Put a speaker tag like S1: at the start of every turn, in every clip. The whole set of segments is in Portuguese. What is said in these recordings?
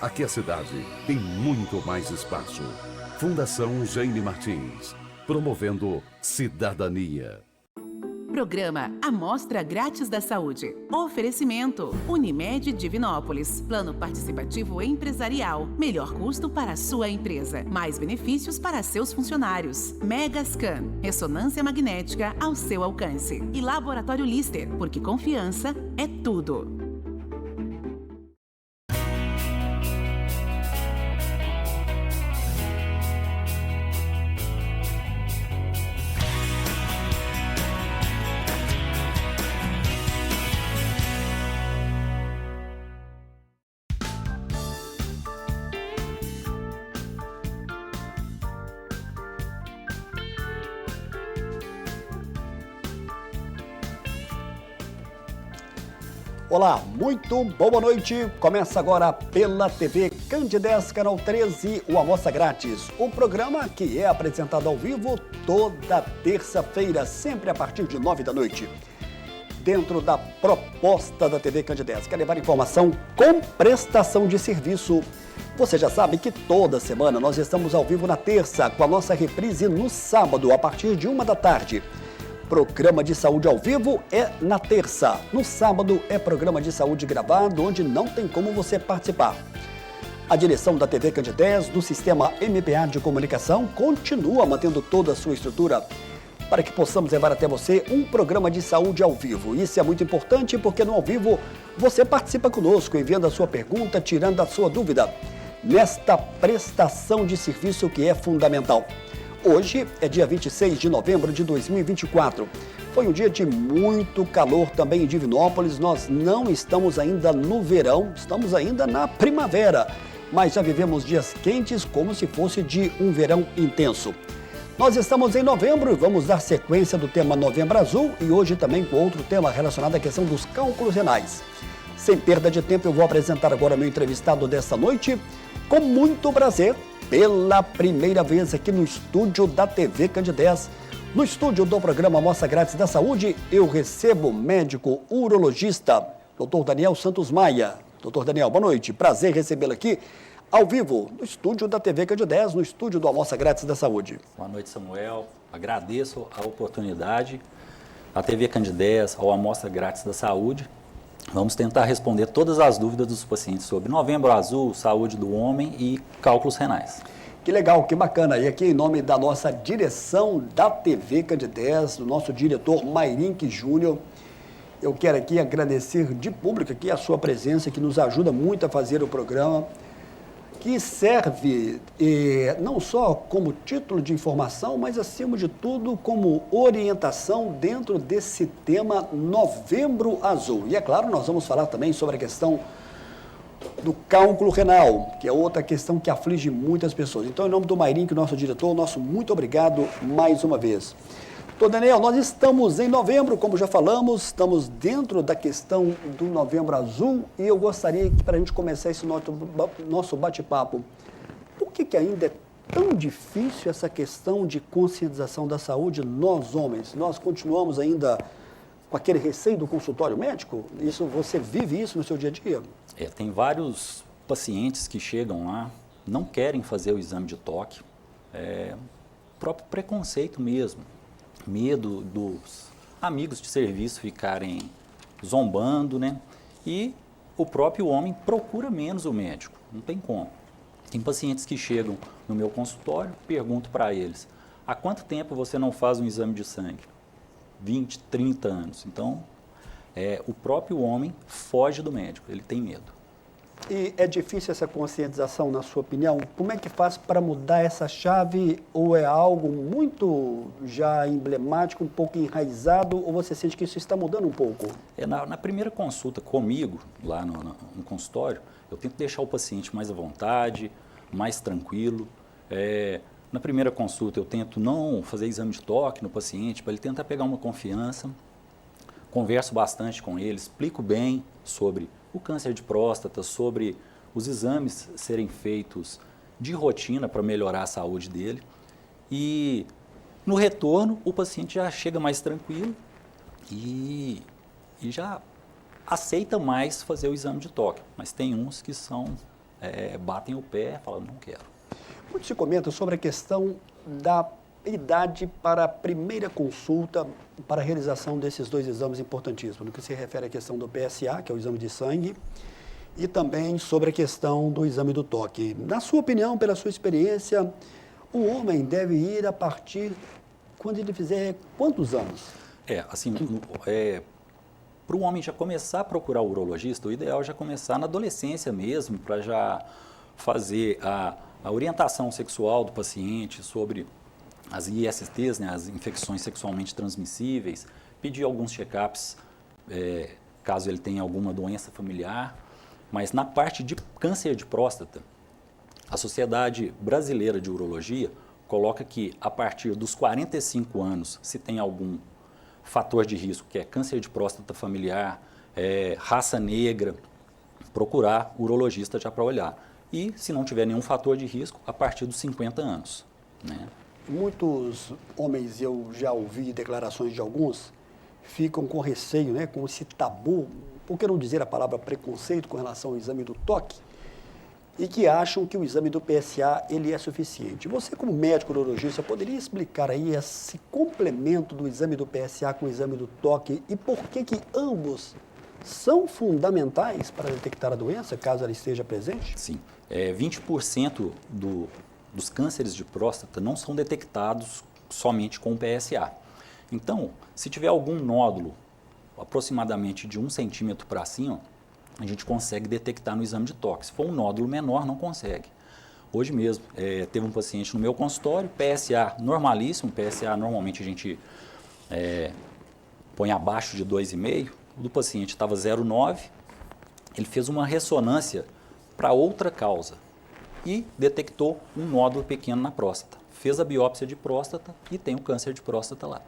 S1: Aqui a cidade tem muito mais espaço. Fundação Jaime Martins, promovendo cidadania.
S2: Programa Amostra Grátis da Saúde. Oferecimento Unimed Divinópolis. Plano participativo empresarial. Melhor custo para a sua empresa. Mais benefícios para seus funcionários. Megascan. Ressonância magnética ao seu alcance. E Laboratório Lister, porque confiança é tudo.
S3: Olá, muito boa noite. Começa agora pela TV Candidez, Canal 13, o Amostra Grátis. O programa que é apresentado ao vivo toda terça-feira, sempre a partir de 9 da noite. Dentro da proposta da TV Candidez, quer levar informação com prestação de serviço. Você já sabe que toda semana nós estamos ao vivo na terça, com a nossa reprise no sábado, a partir de 1 da tarde. Programa de saúde ao vivo é na terça. No sábado é programa de saúde gravado, onde não tem como você participar. A direção da TV Candidez, do sistema MPA de comunicação, continua mantendo toda a sua estrutura para que possamos levar até você um programa de saúde ao vivo. Isso é muito importante porque no ao vivo você participa conosco, enviando a sua pergunta, tirando a sua dúvida, nesta prestação de serviço que é fundamental. Hoje é dia 26 de novembro de 2024. Foi um dia de muito calor também em Divinópolis. Nós não estamos ainda no verão, estamos ainda na primavera, mas já vivemos dias quentes como se fosse de um verão intenso. Nós estamos em novembro e vamos dar sequência do tema Novembro Azul e hoje também com outro tema relacionado à questão dos cálculos renais. Sem perda de tempo, eu vou apresentar agora meu entrevistado desta noite, com muito prazer. Pela primeira vez aqui no estúdio da TV Candidez, no estúdio do programa Amostra Grátis da Saúde, eu recebo o médico urologista, Dr. Daniel Santos Maia. Dr. Daniel, boa noite. Prazer recebê-lo aqui ao vivo no estúdio da TV Candidez, no estúdio do Amostra Grátis da Saúde.
S4: Boa noite, Samuel. Agradeço a oportunidade, à TV Candidez, ao Amostra Grátis da Saúde. Vamos tentar responder todas as dúvidas dos pacientes sobre Novembro Azul, saúde do homem e cálculos renais.
S3: Que legal, que bacana. E aqui em nome da nossa direção da TV Candidez, do nosso diretor Mairink Júnior, eu quero aqui agradecer de público aqui a sua presença, que nos ajuda muito a fazer o programa, que serve não só como título de informação, mas acima de tudo como orientação dentro desse tema Novembro Azul. E é claro, nós vamos falar também sobre a questão do cálculo renal, que é outra questão que aflige muitas pessoas. Então, em nome do Mairink, nosso diretor, nosso muito obrigado mais uma vez. Doutor Daniel, nós estamos em novembro, como já falamos, estamos dentro da questão do Novembro Azul e eu gostaria que, para a gente começar esse nosso bate-papo, por que ainda é tão difícil essa questão de conscientização da saúde nós homens? Nós continuamos ainda com aquele receio do consultório médico? Você vive isso no seu dia a dia?
S4: Tem vários pacientes que chegam lá, não querem fazer o exame de toque, próprio preconceito mesmo. Medo dos amigos de serviço ficarem zombando, né? E o próprio homem procura menos o médico, não tem como. Tem pacientes que chegam no meu consultório, pergunto para eles, há quanto tempo você não faz um exame de sangue? 20, 30 anos. Então, o próprio homem foge do médico, ele tem medo.
S3: E é difícil essa conscientização, na sua opinião? Como é que faz para mudar essa chave? Ou é algo muito já emblemático, um pouco enraizado? Ou você sente que isso está mudando um pouco?
S4: Na primeira consulta comigo, lá no consultório, eu tento deixar o paciente mais à vontade, mais tranquilo. Na primeira consulta, eu tento não fazer exame de toque no paciente, para ele tentar pegar uma confiança. Converso bastante com ele, explico bem sobre o câncer de próstata, sobre os exames serem feitos de rotina para melhorar a saúde dele. E no retorno, o paciente já chega mais tranquilo e já aceita mais fazer o exame de toque. Mas tem uns que são batem o pé e falam, não quero.
S3: Muito se comenta sobre a questão da idade para a primeira consulta para a realização desses 2 exames importantíssimos, no que se refere à questão do PSA, que é o exame de sangue, e também sobre a questão do exame do toque. Na sua opinião, pela sua experiência, o homem deve ir a partir quando ele fizer quantos anos?
S4: Para o homem já começar a procurar o urologista, o ideal é já começar na adolescência mesmo, para já fazer a orientação sexual do paciente sobre as ISTs, né, as infecções sexualmente transmissíveis, pedir alguns check-ups, caso ele tenha alguma doença familiar. Mas na parte de câncer de próstata, a Sociedade Brasileira de Urologia coloca que a partir dos 45 anos, se tem algum fator de risco, que é câncer de próstata familiar, raça negra, procurar o urologista já para olhar. E, se não tiver nenhum fator de risco, a partir dos 50 anos. Né?
S3: Muitos homens, eu já ouvi declarações de alguns, ficam com receio, né, com esse tabu, por que não dizer a palavra preconceito com relação ao exame do toque, e que acham que o exame do PSA ele é suficiente. Você, como médico urologista, poderia explicar aí esse complemento do exame do PSA com o exame do toque e por que ambos são fundamentais para detectar a doença, caso ela esteja presente?
S4: Sim. 20% dos cânceres de próstata não são detectados somente com o PSA. Então, se tiver algum nódulo, aproximadamente de 1 centímetro para cima, a gente consegue detectar no exame de toque. Se for um nódulo menor, não consegue. Hoje mesmo, teve um paciente no meu consultório, PSA normalíssimo, PSA normalmente a gente põe abaixo de 2,5, o do paciente estava 0,9, ele fez uma ressonância para outra causa e detectou um nódulo pequeno na próstata. Fez a biópsia de próstata e tem o câncer de próstata lá.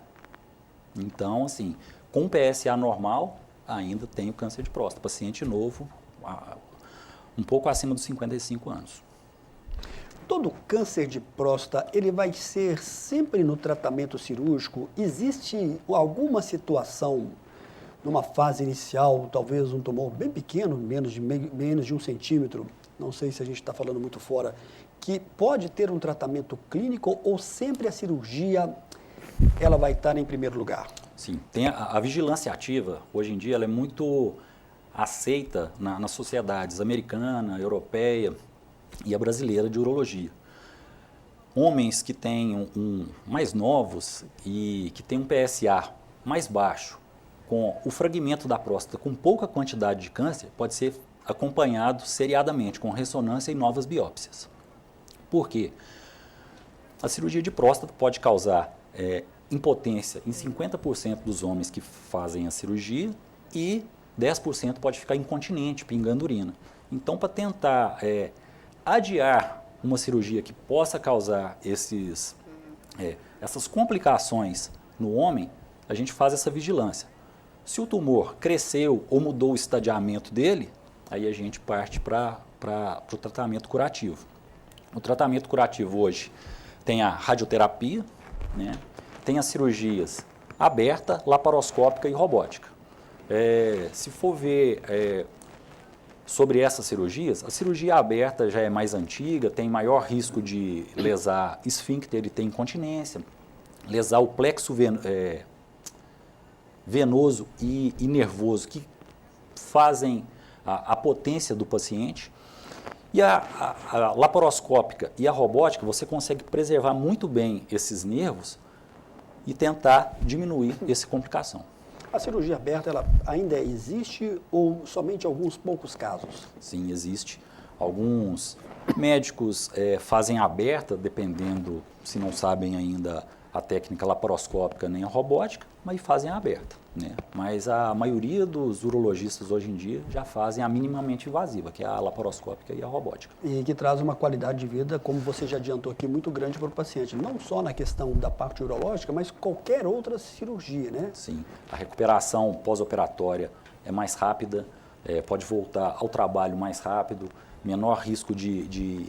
S4: Então, assim, com PSA normal, ainda tem o câncer de próstata. Paciente novo, um pouco acima dos 55 anos.
S3: Todo câncer de próstata, ele vai ser sempre no tratamento cirúrgico? Existe alguma situação, numa fase inicial, talvez um tumor bem pequeno, menos de 1 centímetro, não sei se a gente está falando muito fora, que pode ter um tratamento clínico ou sempre a cirurgia ela vai estar em primeiro lugar?
S4: Sim, tem a vigilância ativa, hoje em dia, ela é muito aceita nas sociedades americana, europeia e a brasileira de urologia. Homens que têm mais novos e que têm um PSA mais baixo, com o fragmento da próstata com pouca quantidade de câncer, pode ser acompanhado seriadamente com ressonância e novas biópsias. Por quê? A cirurgia de próstata pode causar impotência em 50% dos homens que fazem a cirurgia e 10% pode ficar incontinente, pingando urina. Então, para tentar adiar uma cirurgia que possa causar essas complicações no homem, a gente faz essa vigilância. Se o tumor cresceu ou mudou o estadiamento dele, aí a gente parte para o tratamento curativo. O tratamento curativo hoje tem a radioterapia, né? Tem as cirurgias aberta, laparoscópica e robótica. Se for ver sobre essas cirurgias, a cirurgia aberta já é mais antiga, tem maior risco de lesar esfíncter e ter incontinência, lesar o plexo venoso e nervoso, que fazem a potência do paciente. E a laparoscópica e a robótica, você consegue preservar muito bem esses nervos e tentar diminuir essa complicação.
S3: A cirurgia aberta, ela ainda existe ou somente alguns poucos casos?
S4: Sim, existe. Alguns médicos fazem aberta, dependendo, se não sabem ainda a técnica laparoscópica nem a robótica, mas fazem a aberta, né? Mas a maioria dos urologistas hoje em dia já fazem a minimamente invasiva, que é a laparoscópica e a robótica.
S3: E que traz uma qualidade de vida, como você já adiantou aqui, muito grande para o paciente. Não só na questão da parte urológica, mas qualquer outra cirurgia, né?
S4: Sim, a recuperação pós-operatória é mais rápida, pode voltar ao trabalho mais rápido, menor risco de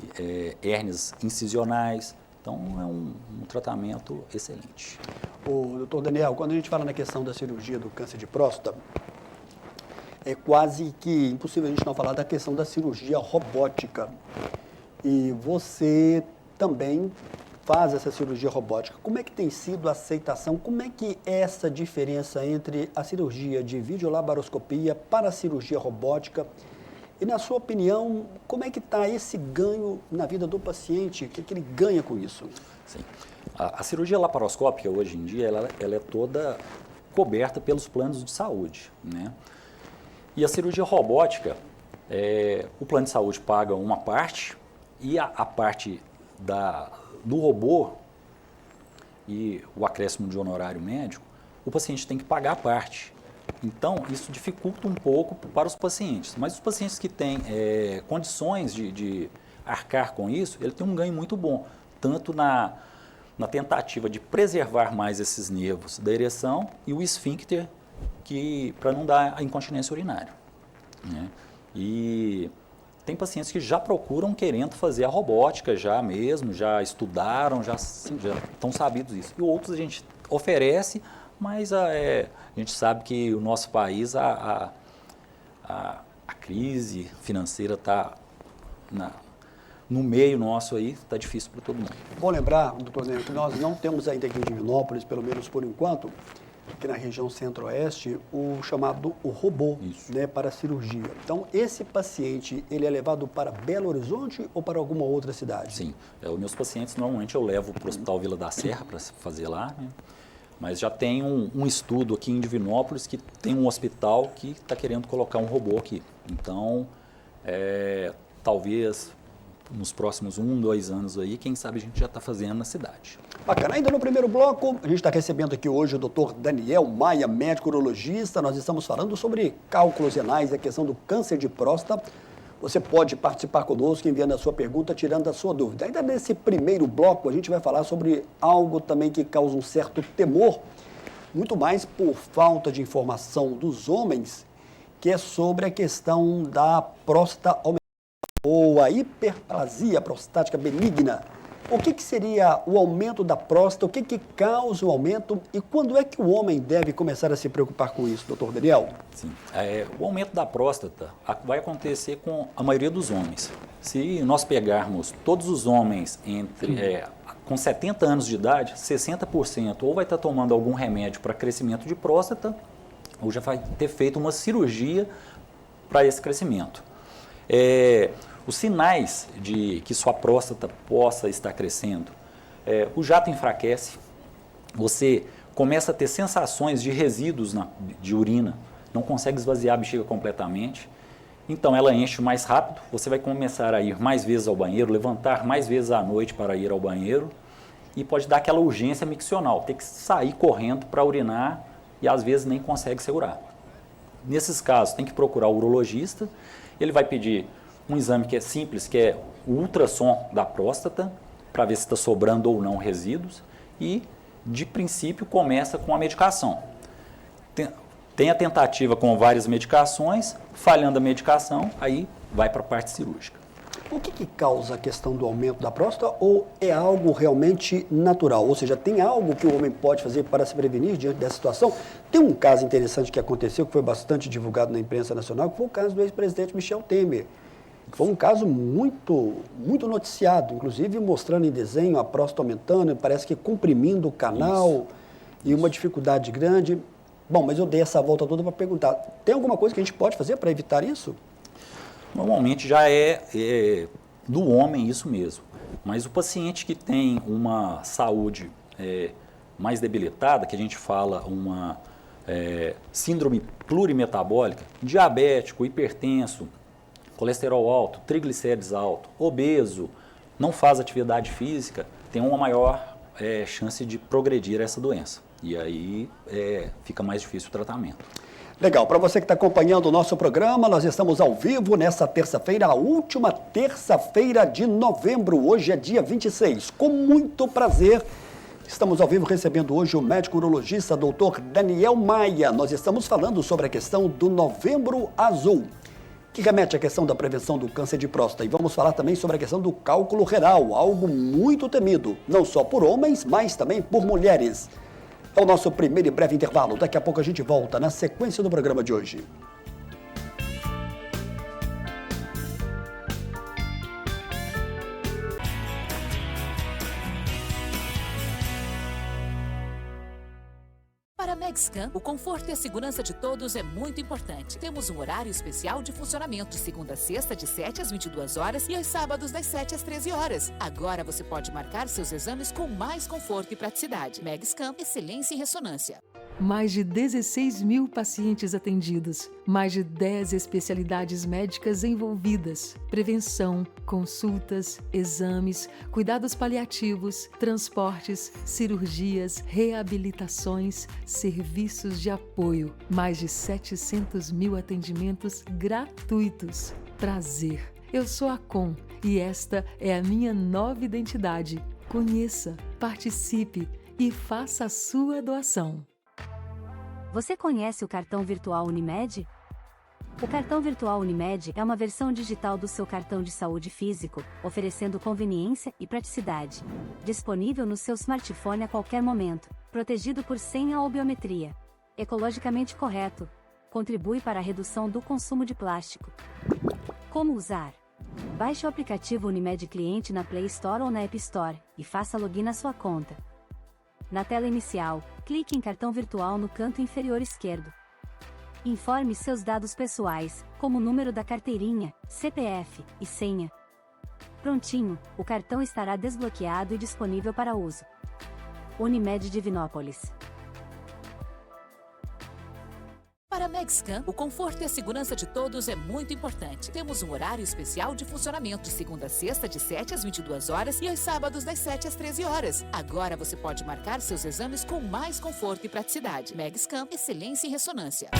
S4: hérnias incisionais. Então, é um tratamento excelente.
S3: O doutor Daniel, quando a gente fala na questão da cirurgia do câncer de próstata, É quase que impossível a gente não falar da questão da cirurgia robótica. E você também faz essa cirurgia robótica. Como é que tem sido a aceitação? Como é que é essa diferença entre a cirurgia de videolaparoscopia para a cirurgia robótica? E, na sua opinião, como é que está esse ganho na vida do paciente? O que ele ganha com isso?
S4: Sim. A cirurgia laparoscópica, hoje em dia, ela é toda coberta pelos planos de saúde, né? E a cirurgia robótica, o plano de saúde paga uma parte e a parte do robô e o acréscimo de honorário médico, o paciente tem que pagar a parte. Então, isso dificulta um pouco para os pacientes. Mas os pacientes que têm condições de arcar com isso, ele tem um ganho muito bom, tanto na tentativa de preservar mais esses nervos da ereção e o esfíncter, para não dar a incontinência urinária, né? E tem pacientes que já procuram querendo fazer a robótica já estudaram, já estão sabidos disso. E outros a gente oferece, mas a gente sabe que o nosso país, a crise financeira está no meio nosso aí, está difícil para todo mundo.
S3: Bom lembrar, doutor Zé, que nós não temos ainda aqui em Divinópolis, pelo menos por enquanto, aqui na região centro-oeste, o chamado robô, né, para a cirurgia. Então, esse paciente, ele é levado para Belo Horizonte ou para alguma outra cidade?
S4: Sim, os meus pacientes, normalmente eu levo para o Hospital Vila da Serra para fazer lá, né? Mas já tem um estudo aqui em Divinópolis que tem um hospital que está querendo colocar um robô aqui. Então, talvez nos próximos 1, 2 anos aí, quem sabe a gente já está fazendo na cidade.
S3: Bacana. Ainda no primeiro bloco, a gente está recebendo aqui hoje o Dr. Daniel Maia, médico urologista. Nós estamos falando sobre cálculos renais, a questão do câncer de próstata. Você pode participar conosco enviando a sua pergunta, tirando a sua dúvida. Ainda nesse primeiro bloco, a gente vai falar sobre algo também que causa um certo temor, muito mais por falta de informação dos homens, que é sobre a questão da próstata aumentada ou a hiperplasia prostática benigna. O que seria o aumento da próstata? O que causa o aumento? E quando é que o homem deve começar a se preocupar com isso, doutor Daniel?
S4: Sim. O aumento da próstata vai acontecer com a maioria dos homens. Se nós pegarmos todos os homens com 70 anos de idade, 60% ou vai estar tomando algum remédio para crescimento de próstata, ou já vai ter feito uma cirurgia para esse crescimento. Os sinais de que sua próstata possa estar crescendo, o jato enfraquece, você começa a ter sensações de resíduos de urina, não consegue esvaziar a bexiga completamente, então ela enche mais rápido, você vai começar a ir mais vezes ao banheiro, levantar mais vezes à noite para ir ao banheiro e pode dar aquela urgência miccional, ter que sair correndo para urinar e às vezes nem consegue segurar. Nesses casos tem que procurar o urologista, ele vai pedir um exame que é simples, que é o ultrassom da próstata, para ver se está sobrando ou não resíduos, e, de princípio, começa com a medicação. Tem a tentativa com várias medicações, falhando a medicação, aí vai para a parte cirúrgica.
S3: O que causa a questão do aumento da próstata ou é algo realmente natural? Ou seja, tem algo que o homem pode fazer para se prevenir diante dessa situação? Tem um caso interessante que aconteceu, que foi bastante divulgado na imprensa nacional, que foi o caso do ex-presidente Michel Temer. Foi um caso muito noticiado, inclusive mostrando em desenho a próstata aumentando, parece que comprimindo o canal e uma dificuldade grande. Bom, mas eu dei essa volta toda para perguntar, tem alguma coisa que a gente pode fazer para evitar isso?
S4: Normalmente já é do homem isso mesmo, mas o paciente que tem uma saúde mais debilitada, que a gente fala uma síndrome plurimetabólica, diabético, hipertenso, colesterol alto, triglicérides alto, obeso, não faz atividade física, tem uma maior chance de progredir essa doença. E aí fica mais difícil o tratamento.
S3: Legal, para você que está acompanhando o nosso programa, nós estamos ao vivo nessa terça-feira, a última terça-feira de novembro, hoje é dia 26. Com muito prazer, estamos ao vivo recebendo hoje o médico urologista Dr. Daniel Maia. Nós estamos falando sobre a questão do Novembro Azul, que remete à questão da prevenção do câncer de próstata. E vamos falar também sobre a questão do cálculo renal, algo muito temido, não só por homens, mas também por mulheres. É o nosso primeiro e breve intervalo. Daqui a pouco a gente volta na sequência do programa de hoje.
S5: Para a Megscan, o conforto e a segurança de todos é muito importante. Temos um horário especial de funcionamento de segunda a sexta, de 7 às 22 horas e aos sábados, das 7 às 13 horas. Agora você pode marcar seus exames com mais conforto e praticidade. Megscan, excelência em ressonância.
S6: Mais de 16 mil pacientes atendidos, mais de 10 especialidades médicas envolvidas, prevenção, consultas, exames, cuidados paliativos, transportes, cirurgias, reabilitações, serviços de apoio, mais de 700 mil atendimentos gratuitos. Prazer, eu sou a Com e esta é a minha nova identidade. Conheça, participe e faça a sua doação.
S7: Você conhece o cartão virtual Unimed? O cartão virtual Unimed é uma versão digital do seu cartão de saúde físico, oferecendo conveniência e praticidade. Disponível no seu smartphone a qualquer momento, protegido por senha ou biometria. Ecologicamente correto. Contribui para a redução do consumo de plástico. Como usar? Baixe o aplicativo Unimed Cliente na Play Store ou na App Store e faça login na sua conta. Na tela inicial, clique em cartão virtual no canto inferior esquerdo. Informe seus dados pessoais, como o número da carteirinha, CPF e senha. Prontinho, o cartão estará desbloqueado e disponível para uso. Unimed Divinópolis.
S5: Para a Megscan, o conforto e a segurança de todos é muito importante. Temos um horário especial de funcionamento de segunda a sexta, de 7 às 22 horas e aos sábados, das 7 às 13 horas. Agora você pode marcar seus exames com mais conforto e praticidade. Megscan, excelência em ressonância.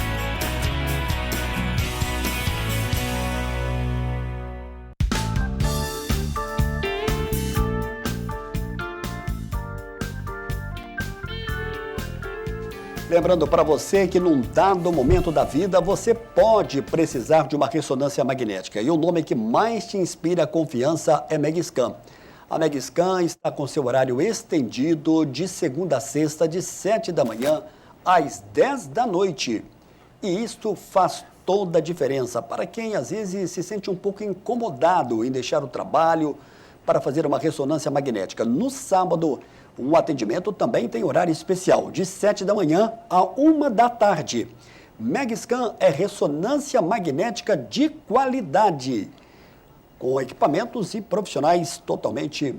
S3: Lembrando para você que num dado momento da vida você pode precisar de uma ressonância magnética e o nome que mais te inspira a confiança é Megscan. A Megscan está com seu horário estendido de segunda a sexta, de 7 da manhã às 10 da noite. E isto faz toda a diferença para quem às vezes se sente um pouco incomodado em deixar o trabalho para fazer uma ressonância magnética. No sábado, o atendimento também tem horário especial, de 7 da manhã a 1 da tarde. Megscan é ressonância magnética de qualidade, com equipamentos e profissionais totalmente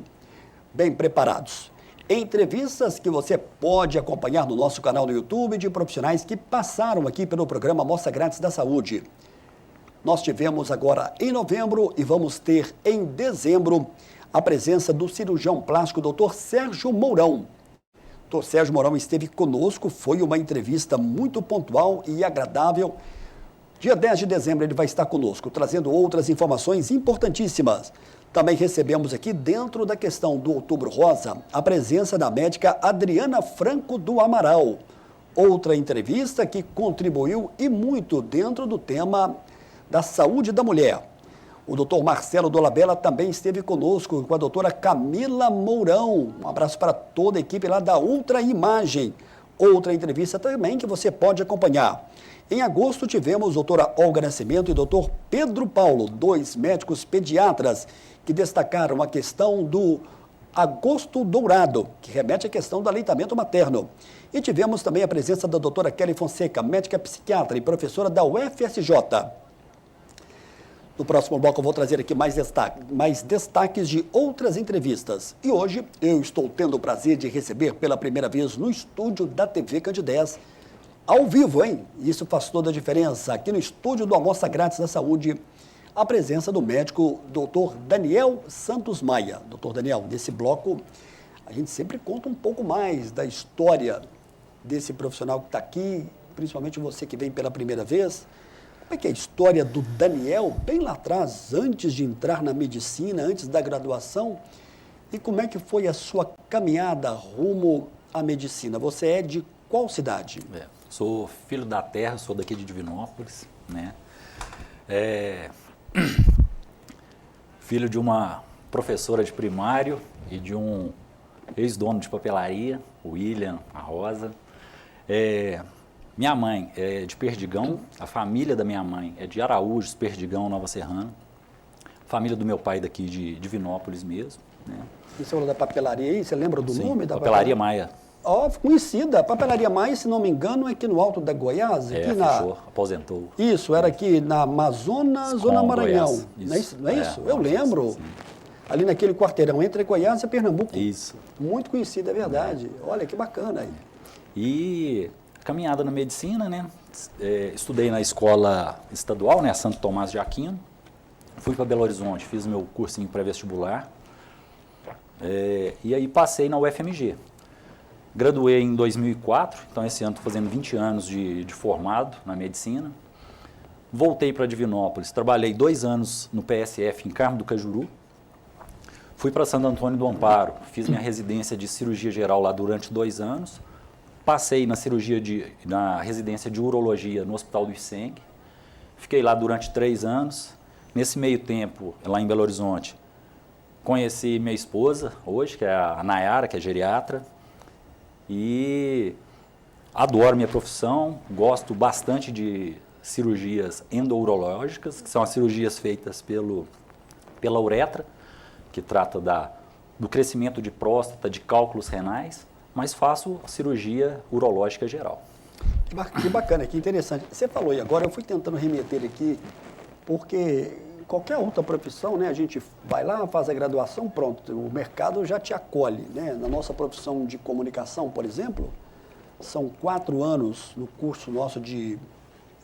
S3: bem preparados. Entrevistas que você pode acompanhar no nosso canal no YouTube de profissionais que passaram aqui pelo programa Amostra Grátis da Saúde. Nós tivemos agora em novembro e vamos ter em dezembro a presença do cirurgião plástico Dr. Sérgio Mourão. Dr. Sérgio Mourão esteve conosco, foi uma entrevista muito pontual e agradável. Dia 10 de dezembro ele vai estar conosco, trazendo outras informações importantíssimas. Também recebemos aqui, dentro da questão do Outubro Rosa, a presença da médica Adriana Franco do Amaral. Outra entrevista que contribuiu e muito dentro do tema da saúde da mulher. O doutor Marcelo Dolabella também esteve conosco com a doutora Camila Mourão. Um abraço para toda a equipe lá da Ultra Imagem. Outra entrevista também que você pode acompanhar. Em agosto tivemos a doutora Olga Nascimento e o doutor Pedro Paulo, dois médicos pediatras que destacaram a questão do agosto dourado, que remete à questão do aleitamento materno. E tivemos também a presença da doutora Kelly Fonseca, médica psiquiatra e professora da UFSJ. No próximo bloco eu vou trazer aqui mais destaques de outras entrevistas. E hoje eu estou tendo o prazer de receber pela primeira vez no estúdio da TV Candidez, ao vivo, hein? Isso faz toda a diferença. Aqui no estúdio do Amostra Grátis da Saúde, a presença do médico Dr. Daniel Santos Maia. Dr. Daniel, nesse bloco a gente sempre conta um pouco mais da história desse profissional que está aqui, principalmente você que vem pela primeira vez. Como é que é a história do Daniel, bem lá atrás, antes de entrar na medicina, antes da graduação? E como é que foi a sua caminhada rumo à medicina? Você é de qual cidade?
S4: Sou filho da terra, sou daqui de Divinópolis, né? Filho de uma professora de primário e de um ex-dono de papelaria, o William, a Rosa. Minha mãe é de Perdigão, a família da minha mãe é de Araújos, Perdigão, Nova Serrana. Família do meu pai daqui de Divinópolis mesmo, né?
S3: E você falou da papelaria aí, você lembra do
S4: Sim,
S3: nome da
S4: Papelaria Maia.
S3: Ó, conhecida. A Papelaria Mais, se não me engano, é aqui no Alto da Goiás. Aqui
S4: fechou, aposentou.
S3: Isso, era aqui na Amazonas, Zona Maranhão. Não é isso? Eu lembro.
S4: Sim.
S3: Ali naquele quarteirão entre Goiás e Pernambuco.
S4: Isso.
S3: Muito conhecida, é verdade. Olha, que bacana aí.
S4: E caminhada na medicina, né? Estudei na escola estadual, né? Santo Tomás de Aquino. Fui para Belo Horizonte, fiz meu cursinho pré-vestibular. E aí passei na UFMG. Graduei em 2004, então esse ano estou fazendo 20 anos de formado na medicina. Voltei para Divinópolis, trabalhei 2 anos no PSF em Carmo do Cajuru. Fui para Santo Antônio do Amparo, fiz minha residência de cirurgia geral lá durante 2 anos. Passei na residência de urologia no Hospital do Iceng. Fiquei lá durante 3 anos. Nesse meio tempo, lá em Belo Horizonte, conheci minha esposa hoje, que é a Nayara, que é geriatra. E adoro minha profissão, gosto bastante de cirurgias endourológicas, que são as cirurgias feitas pela uretra, que trata do crescimento de próstata, de cálculos renais, mas faço cirurgia urológica geral.
S3: Que bacana, que interessante. Você falou, e agora eu fui tentando remeter aqui, porque qualquer outra profissão, né, a gente vai lá, faz a graduação, pronto, o mercado já te acolhe, né? Na nossa profissão de comunicação, por exemplo, são 4 anos no curso nosso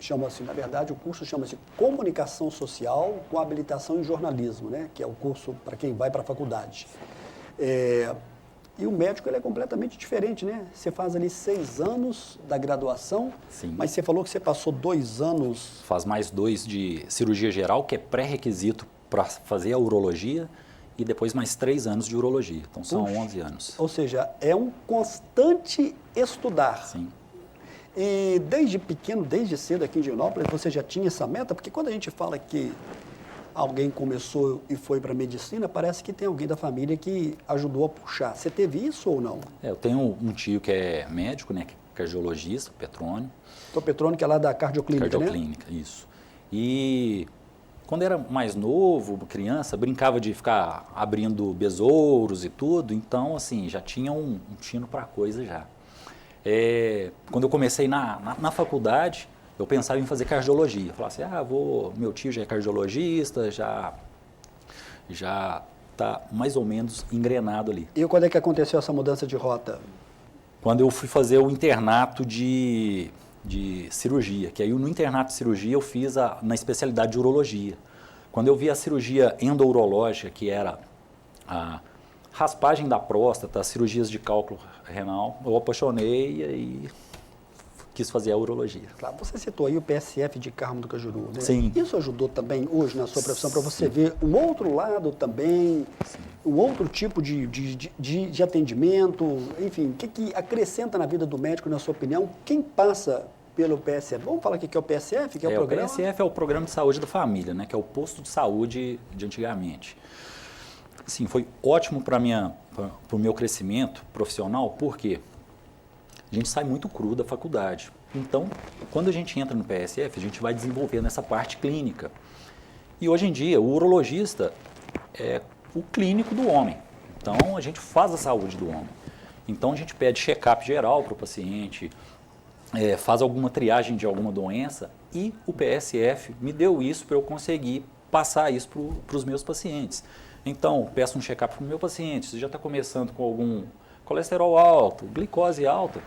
S3: chama-se, na verdade, o curso chama-se Comunicação Social com habilitação em jornalismo, né? Que é o curso para quem vai para a faculdade. E o médico ele é completamente diferente, né? Você faz ali 6 anos da graduação,
S4: Sim.
S3: Mas você falou que você passou 2 anos...
S4: Faz mais 2 de cirurgia geral, que é pré-requisito para fazer a urologia, e depois mais 3 anos de urologia. Então são 11 anos.
S3: Ou seja, é um constante estudar.
S4: Sim.
S3: E desde pequeno, desde cedo aqui em Divinópolis, você já tinha essa meta? Porque quando a gente fala que alguém começou e foi para a medicina, parece que tem alguém da família que ajudou a puxar. Você teve isso ou não?
S4: Eu tenho um tio que é médico, né, que é cardiologista, Petrônio.
S3: O Petrônio, que é lá da Cardioclínica, né?
S4: Cardioclínica, isso. E quando era mais novo, criança, brincava de ficar abrindo besouros e tudo, então, assim, já tinha um tino para coisa já. Quando eu comecei na faculdade, eu pensava em fazer cardiologia. Falava assim, meu tio já é cardiologista, já está mais ou menos engrenado ali.
S3: E quando é que aconteceu essa mudança de rota?
S4: Quando eu fui fazer o internato de cirurgia, que aí no internato de cirurgia eu fiz na especialidade de urologia. Quando eu vi a cirurgia endourológica, que era a raspagem da próstata, as cirurgias de cálculo renal, eu apaixonei e aí quis fazer a urologia.
S3: Claro, você citou aí o PSF de Carmo do Cajuru, né?
S4: Sim.
S3: Isso ajudou também hoje na sua profissão para você
S4: Sim.
S3: ver um outro lado também,
S4: Sim.
S3: um outro tipo de atendimento, enfim, o que acrescenta na vida do médico, na sua opinião, quem passa pelo PSF? Vamos falar o que é o PSF, que é o programa?
S4: O PSF é o Programa de Saúde da Família, né? Que é o posto de saúde de antigamente. Assim, foi ótimo para o meu crescimento profissional, porque a gente sai muito cru da faculdade. Então, quando a gente entra no PSF, a gente vai desenvolvendo essa parte clínica. E hoje em dia, o urologista é o clínico do homem. Então, a gente faz a saúde do homem. Então, a gente pede check-up geral para o paciente, faz alguma triagem de alguma doença, e o PSF me deu isso para eu conseguir passar isso para os meus pacientes. Então, peço um check-up para o meu paciente, se já está começando com algum colesterol alto, glicose alta,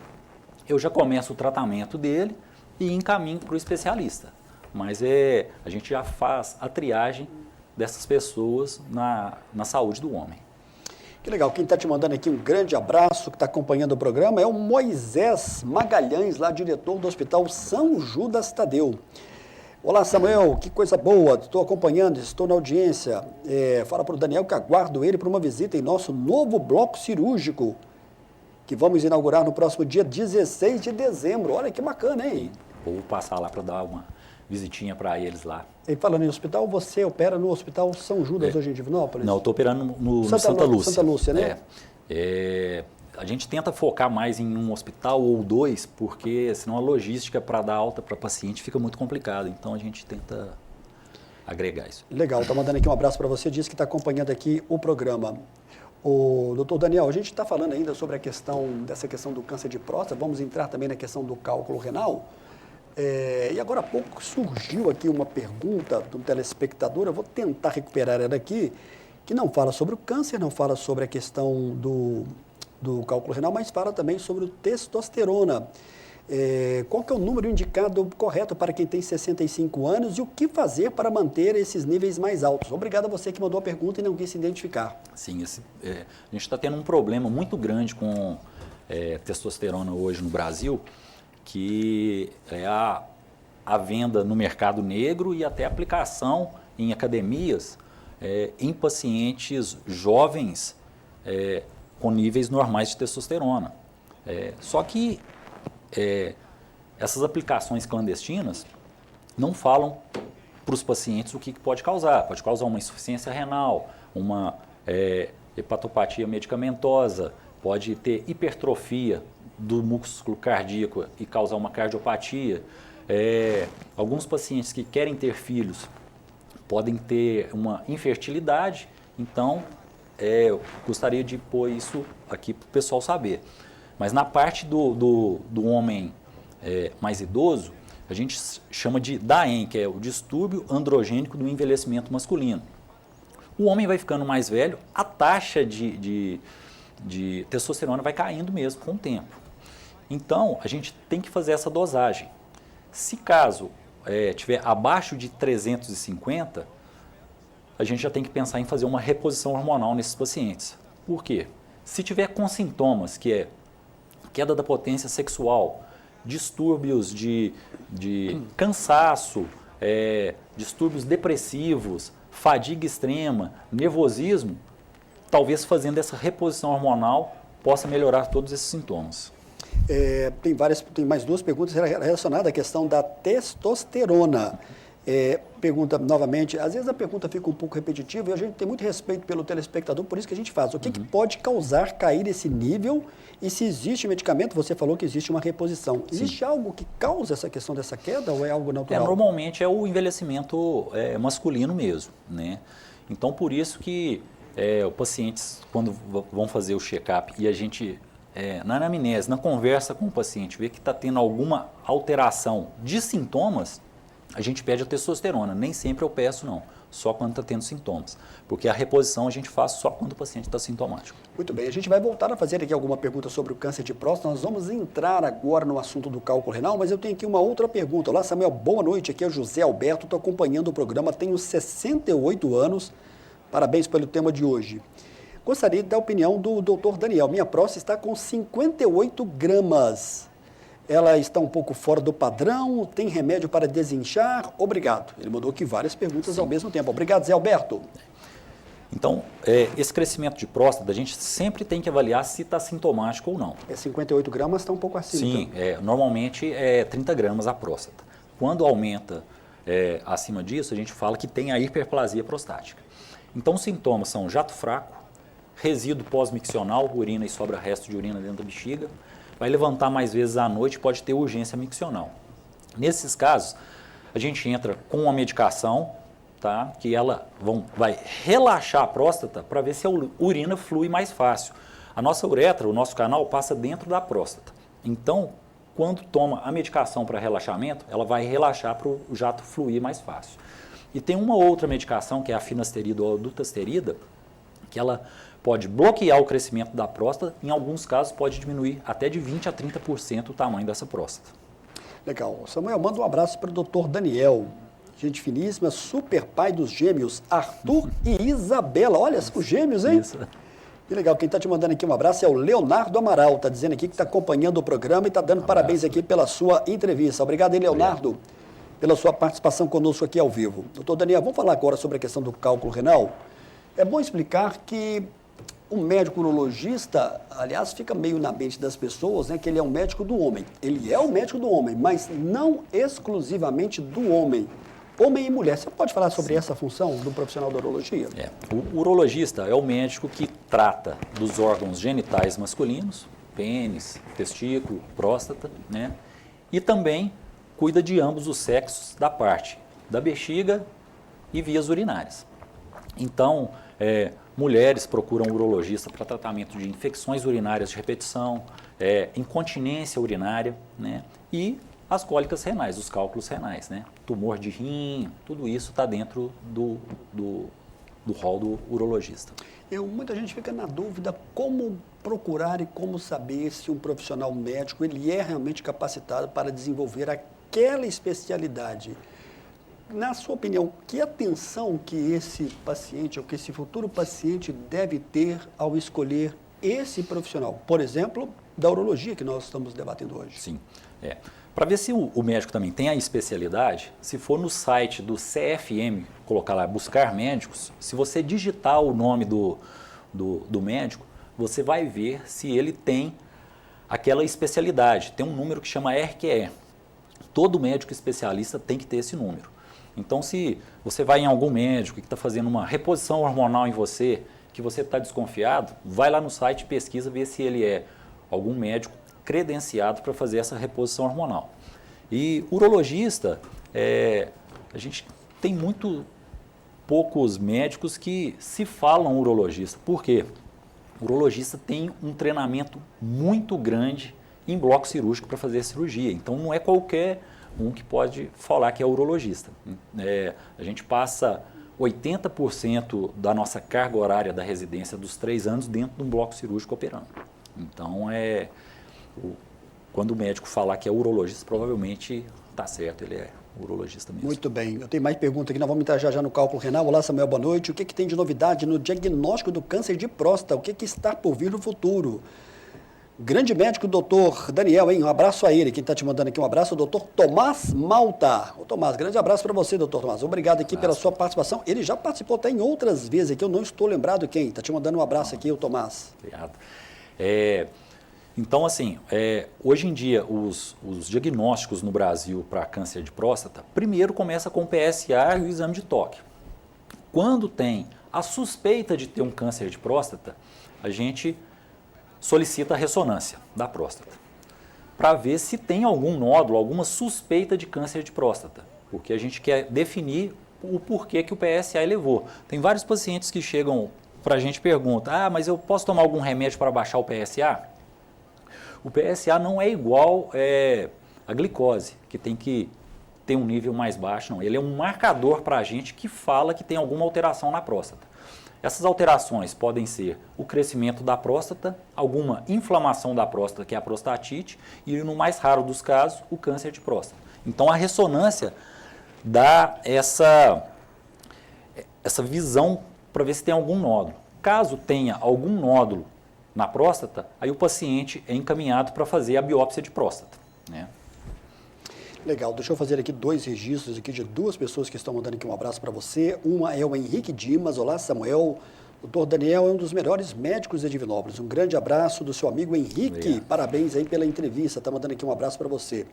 S4: eu já começo o tratamento dele e encaminho para o especialista. Mas a gente já faz a triagem dessas pessoas na saúde do homem.
S3: Que legal, quem está te mandando aqui um grande abraço, que está acompanhando o programa, é o Moisés Magalhães, lá diretor do Hospital São Judas Tadeu. Olá, Samuel, que coisa boa, estou acompanhando, estou na audiência. Fala para o Daniel que aguardo ele para uma visita em nosso novo bloco cirúrgico, que vamos inaugurar no próximo dia 16 de dezembro. Olha que bacana, hein?
S4: Vou passar lá para dar uma visitinha para eles lá.
S3: E falando em hospital, você opera no Hospital São Judas hoje em Divinópolis?
S4: Não, eu estou operando no Santa Lúcia.
S3: Santa Lúcia, né?
S4: A gente tenta focar mais em um hospital ou 2, porque senão a logística para dar alta para paciente fica muito complicada. Então a gente tenta agregar isso.
S3: Legal, está mandando aqui um abraço para você, diz que está acompanhando aqui o programa. O doutor Daniel, a gente está falando ainda sobre dessa questão do câncer de próstata, vamos entrar também na questão do cálculo renal. E agora há pouco surgiu aqui uma pergunta do telespectador, eu vou tentar recuperar ela aqui, que não fala sobre o câncer, não fala sobre a questão do cálculo renal, mas fala também sobre o testosterona. Qual que é o número indicado correto para quem tem 65 anos e o que fazer para manter esses níveis mais altos? Obrigado a você que mandou a pergunta e não quis se identificar.
S4: Sim, a gente está tendo um problema muito grande com testosterona hoje no Brasil, que é a venda no mercado negro e até a aplicação em academias em pacientes jovens com níveis normais de testosterona. Só que essas aplicações clandestinas não falam para os pacientes o que pode causar. Pode causar uma insuficiência renal, uma hepatopatia medicamentosa, pode ter hipertrofia do músculo cardíaco e causar uma cardiopatia. Alguns pacientes que querem ter filhos podem ter uma infertilidade, então eu gostaria de pôr isso aqui para o pessoal saber. Mas na parte do homem mais idoso, a gente chama de DAEM, que é o distúrbio androgênico do envelhecimento masculino. O homem vai ficando mais velho, a taxa de testosterona vai caindo mesmo com o tempo. Então, a gente tem que fazer essa dosagem. Se caso tiver abaixo de 350, a gente já tem que pensar em fazer uma reposição hormonal nesses pacientes. Por quê? Se tiver com sintomas, que é queda da potência sexual, distúrbios de cansaço, distúrbios depressivos, fadiga extrema, nervosismo, talvez fazendo essa reposição hormonal possa melhorar todos esses sintomas.
S3: Tem mais duas perguntas relacionadas à questão da testosterona. Pergunta novamente, às vezes a pergunta fica um pouco repetitiva e a gente tem muito respeito pelo telespectador, por isso que a gente faz. O que pode causar cair esse nível e se existe medicamento, você falou que existe uma reposição. Existe Sim. algo que causa essa questão dessa queda ou é algo natural?
S4: Normalmente é o envelhecimento masculino mesmo, né? Então por isso que os pacientes, quando vão fazer o check-up e a gente, na anamnese, na conversa com o paciente, vê que está tendo alguma alteração de sintomas, a gente pede a testosterona. Nem sempre eu peço, não. Só quando está tendo sintomas. Porque a reposição a gente faz só quando o paciente está sintomático.
S3: Muito bem. A gente vai voltar a fazer aqui alguma pergunta sobre o câncer de próstata. Nós vamos entrar agora no assunto do cálculo renal, mas eu tenho aqui uma outra pergunta. Olá, Samuel. Boa noite. Aqui é o José Alberto. Estou acompanhando o programa. Tenho 68 anos. Parabéns pelo tema de hoje. Gostaria da opinião do Dr. Daniel. Minha próstata está com 58 gramas. Ela está um pouco fora do padrão, tem remédio para desinchar? Obrigado. Ele mandou aqui várias perguntas ao mesmo tempo. Obrigado, Zé Alberto.
S4: Então, esse crescimento de próstata, a gente sempre tem que avaliar se está sintomático ou não.
S3: 58 gramas está um pouco acima.
S4: Sim, então. Normalmente é 30 gramas a próstata. Quando aumenta acima disso, a gente fala que tem a hiperplasia prostática. Então, os sintomas são jato fraco, resíduo pós-miccional, urina e sobra resto de urina dentro da bexiga, vai levantar mais vezes à noite, pode ter urgência miccional. Nesses casos, a gente entra com uma medicação, tá, que ela vai relaxar a próstata para ver se a urina flui mais fácil. A nossa uretra, o nosso canal, passa dentro da próstata. Então, quando toma a medicação para relaxamento, ela vai relaxar para o jato fluir mais fácil. E tem uma outra medicação, que é a finasterida ou a dutasterida, que ela pode bloquear o crescimento da próstata, em alguns casos pode diminuir até de 20% a 30% o tamanho dessa próstata.
S3: Legal. Samuel, manda um abraço para o doutor Daniel, gente finíssima, super pai dos gêmeos, Arthur e Isabela. Olha, os gêmeos, hein? Isso. Que legal. Quem está te mandando aqui um abraço é o Leonardo Amaral, está dizendo aqui que está acompanhando o programa e está dando parabéns aqui pela sua entrevista. Obrigado, Leonardo, pela sua participação conosco aqui ao vivo. Doutor Daniel, vamos falar agora sobre a questão do cálculo renal. É bom explicar que o médico urologista, aliás, fica meio na mente das pessoas, né, que ele é um médico do homem. Ele é o médico do homem, mas não exclusivamente do homem. Homem e mulher. Você pode falar sobre essa função do profissional da urologia?
S4: O urologista é o médico que trata dos órgãos genitais masculinos, pênis, testículo, próstata, né? E também cuida de ambos os sexos da parte da bexiga e vias urinárias. Então, Mulheres procuram urologista para tratamento de infecções urinárias de repetição, incontinência urinária, né? E as cólicas renais, os cálculos renais, né? Tumor de rim, tudo isso está dentro do rol do urologista.
S3: Muita gente fica na dúvida como procurar e como saber se um profissional médico ele é realmente capacitado para desenvolver aquela especialidade. Na sua opinião, que atenção que esse paciente ou que esse futuro paciente deve ter ao escolher esse profissional? Por exemplo, da urologia que nós estamos debatendo hoje.
S4: Sim. Para ver se o médico também tem a especialidade, se for no site do CFM, colocar lá, buscar médicos, se você digitar o nome do médico, você vai ver se ele tem aquela especialidade. Tem um número que chama RQE. Todo médico especialista tem que ter esse número. Então, se você vai em algum médico que está fazendo uma reposição hormonal em você, que você está desconfiado, vai lá no site e pesquisa, ver se ele é algum médico credenciado para fazer essa reposição hormonal. E urologista, a gente tem muito poucos médicos que se falam urologista. Por quê? O urologista tem um treinamento muito grande em bloco cirúrgico para fazer a cirurgia. Então, não é qualquer um que pode falar que é urologista. A gente passa 80% da nossa carga horária da residência dos 3 anos dentro de um bloco cirúrgico operando. Então, quando o médico falar que é urologista, provavelmente está certo, ele é urologista mesmo.
S3: Muito bem. Eu tenho mais perguntas aqui, nós vamos entrar já no cálculo renal. Olá, Samuel, boa noite. O que tem de novidade no diagnóstico do câncer de próstata? O que está por vir no futuro? Grande médico, doutor Daniel, hein? Um abraço a ele. Quem está te mandando aqui um abraço, o doutor Tomás Malta. Ô, Tomás, grande abraço para você, doutor Tomás. Obrigado aqui pela sua participação. Ele já participou até em outras vezes aqui, eu não estou lembrado quem. Está te mandando um abraço aqui, o Tomás.
S4: Obrigado. Então, assim, hoje em dia, os diagnósticos no Brasil para câncer de próstata, primeiro começa com o PSA e o exame de toque. Quando tem a suspeita de ter um câncer de próstata, a gente solicita a ressonância da próstata, para ver se tem algum nódulo, alguma suspeita de câncer de próstata, porque a gente quer definir o porquê que o PSA elevou. Tem vários pacientes que chegam para a gente e perguntam, mas eu posso tomar algum remédio para baixar o PSA? O PSA não é igual a glicose, que tem que ter um nível mais baixo, não. Ele é um marcador para a gente que fala que tem alguma alteração na próstata. Essas alterações podem ser o crescimento da próstata, alguma inflamação da próstata, que é a prostatite, e no mais raro dos casos, o câncer de próstata. Então a ressonância dá essa visão para ver se tem algum nódulo. Caso tenha algum nódulo na próstata, aí o paciente é encaminhado para fazer a biópsia de próstata, né?
S3: Legal, deixa eu fazer aqui 2 registros aqui de 2 pessoas que estão mandando aqui um abraço para você. Uma é o Henrique Dimas. Olá, Samuel. O doutor Daniel é um dos melhores médicos de Divinópolis. Um grande abraço do seu amigo Henrique. Obrigado. Parabéns aí pela entrevista. Está mandando aqui um abraço para você.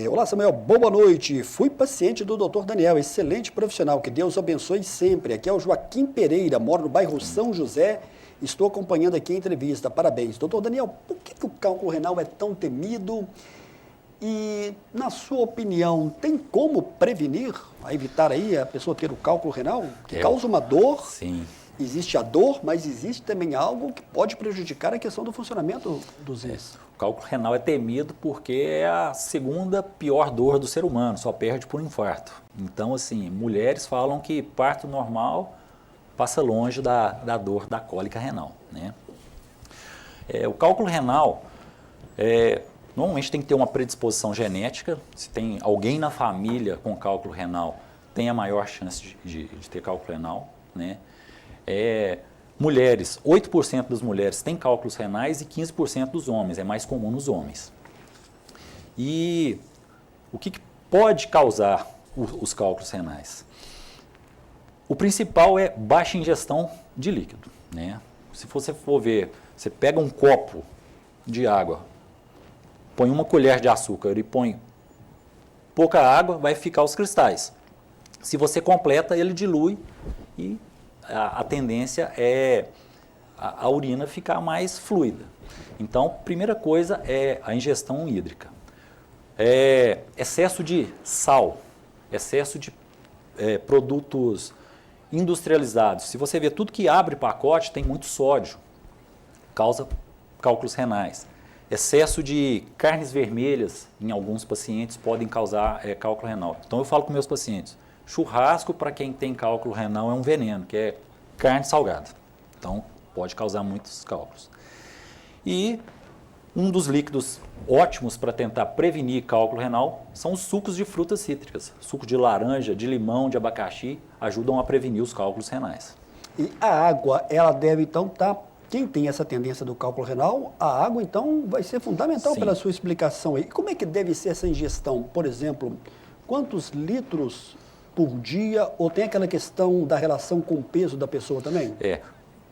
S3: Olá, Samuel. Boa noite. Fui paciente do doutor Daniel. Excelente profissional. Que Deus abençoe sempre. Aqui é o Joaquim Pereira. Moro no bairro São José. Estou acompanhando aqui a entrevista. Parabéns. Doutor Daniel, por que o cálculo renal é tão temido? E, na sua opinião, tem como prevenir, evitar aí a pessoa ter o cálculo renal, que causa uma dor?
S4: Sim.
S3: Existe a dor, mas existe também algo que pode prejudicar a questão do funcionamento dos rins.
S4: O cálculo renal é temido porque é a segunda pior dor do ser humano, só perde por infarto. Então, assim, mulheres falam que parto normal passa longe da dor da cólica renal, né? O cálculo renal normalmente tem que ter uma predisposição genética. Se tem alguém na família com cálculo renal, tem a maior chance de ter cálculo renal, né? Mulheres, 8% das mulheres têm cálculos renais e 15% dos homens, é mais comum nos homens. E o que pode causar os cálculos renais? O principal é baixa ingestão de líquido, né? Se você for ver, você pega um copo de água, põe uma colher de açúcar e põe pouca água, vai ficar os cristais. Se você completa, ele dilui e a tendência é a urina ficar mais fluida. Então, primeira coisa é a ingestão hídrica. Excesso de sal, excesso de produtos industrializados. Se você vê tudo que abre pacote, tem muito sódio, causa cálculos renais. Excesso de carnes vermelhas em alguns pacientes podem causar cálculo renal. Então eu falo com meus pacientes, churrasco para quem tem cálculo renal é um veneno, que é carne salgada. Então pode causar muitos cálculos. E um dos líquidos ótimos para tentar prevenir cálculo renal são os sucos de frutas cítricas. Suco de laranja, de limão, de abacaxi ajudam a prevenir os cálculos renais.
S3: E a água, ela deve então estar... Quem tem essa tendência do cálculo renal, a água então vai ser fundamental. Sim. Pela sua explicação aí. Como é que deve ser essa ingestão? Por exemplo, quantos litros por dia? Ou tem aquela questão da relação com o peso da pessoa também?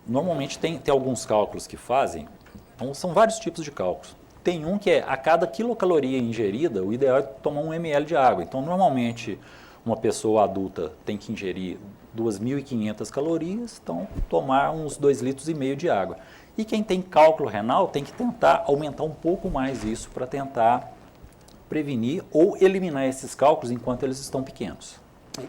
S4: Normalmente tem alguns cálculos que fazem, então são vários tipos de cálculos. Tem um que é a cada quilocaloria ingerida, o ideal é tomar 1 ml de água. Então normalmente uma pessoa adulta tem que ingerir 2.500 calorias, então tomar uns 2,5 litros de água. E quem tem cálculo renal tem que tentar aumentar um pouco mais isso para tentar prevenir ou eliminar esses cálculos enquanto eles estão pequenos.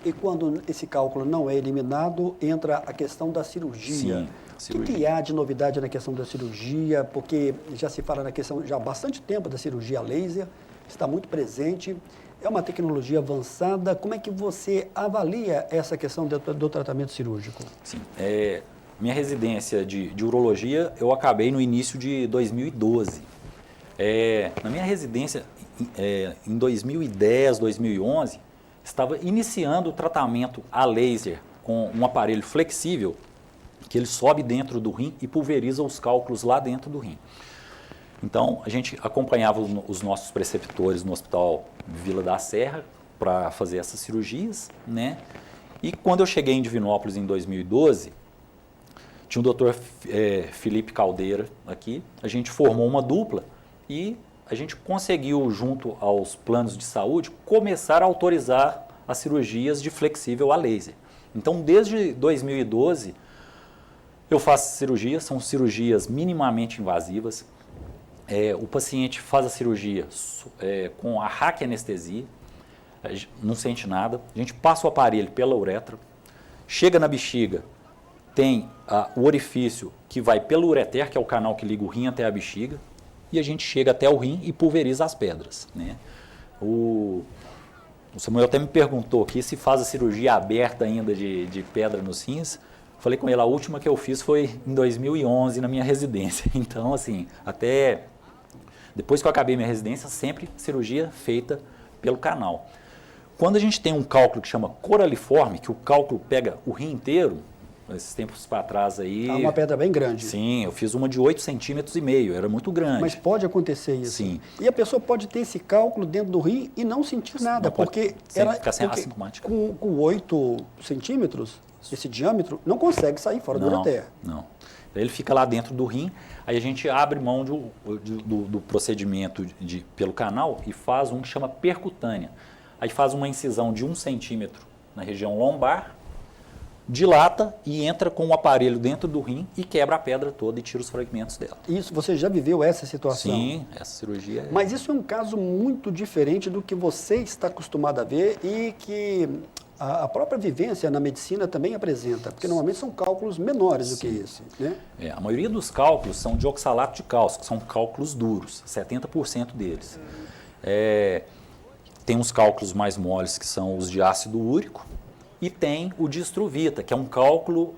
S3: E quando esse cálculo não é eliminado, entra a questão da cirurgia. Sim, o que há de novidade na questão da cirurgia? Porque já se fala na questão já há bastante tempo da cirurgia laser, está muito presente. É uma tecnologia avançada. Como é que você avalia essa questão do tratamento cirúrgico?
S4: Sim. Minha residência de urologia eu acabei no início de 2012. Na minha residência, em 2010, 2011, estava iniciando o tratamento a laser com um aparelho flexível que ele sobe dentro do rim e pulveriza os cálculos lá dentro do rim. Então, a gente acompanhava os nossos preceptores no Hospital Vila da Serra para fazer essas cirurgias, né? E quando eu cheguei em Divinópolis em 2012, tinha o doutor Felipe Caldeira aqui, a gente formou uma dupla e a gente conseguiu, junto aos planos de saúde, começar a autorizar as cirurgias de flexível a laser. Então, desde 2012, eu faço cirurgias, são cirurgias minimamente invasivas. O paciente faz a cirurgia com a raquianestesia, não sente nada. A gente passa o aparelho pela uretra, chega na bexiga, tem o orifício que vai pelo ureter, que é o canal que liga o rim até a bexiga, e a gente chega até o rim e pulveriza as pedras, né? O Samuel até me perguntou aqui se faz a cirurgia aberta ainda de pedra nos rins. Falei com ele, a última que eu fiz foi em 2011 na minha residência. Então, assim, até depois que eu acabei minha residência, sempre cirurgia feita pelo canal. Quando a gente tem um cálculo que chama coraliforme, que o cálculo pega o rim inteiro, esses tempos para trás aí...
S3: uma pedra bem grande.
S4: Sim, eu fiz uma de 8,5 centímetros, era muito grande.
S3: Mas pode acontecer isso?
S4: Sim.
S3: E a pessoa pode ter esse cálculo dentro do rim e não sentir nada, porque ela
S4: fica sem assintomática.
S3: Com 8 centímetros, esse diâmetro, não consegue sair fora do ureter.
S4: Não. Ele fica lá dentro do rim, aí a gente abre mão do procedimento pelo canal e faz um que chama percutânea. Aí faz uma incisão de 1 centímetro na região lombar, dilata e entra com o aparelho dentro do rim e quebra a pedra toda e tira os fragmentos dela.
S3: Isso, você já viveu essa situação?
S4: Sim, essa cirurgia...
S3: Mas isso é um caso muito diferente do que você está acostumado a ver e que a própria vivência na medicina também apresenta, porque normalmente são cálculos menores do que esse, né?
S4: A maioria dos cálculos são de oxalato de cálcio, que são cálculos duros, 70% deles. Tem uns cálculos mais moles, que são os de ácido úrico, e tem o de estruvita, que é um cálculo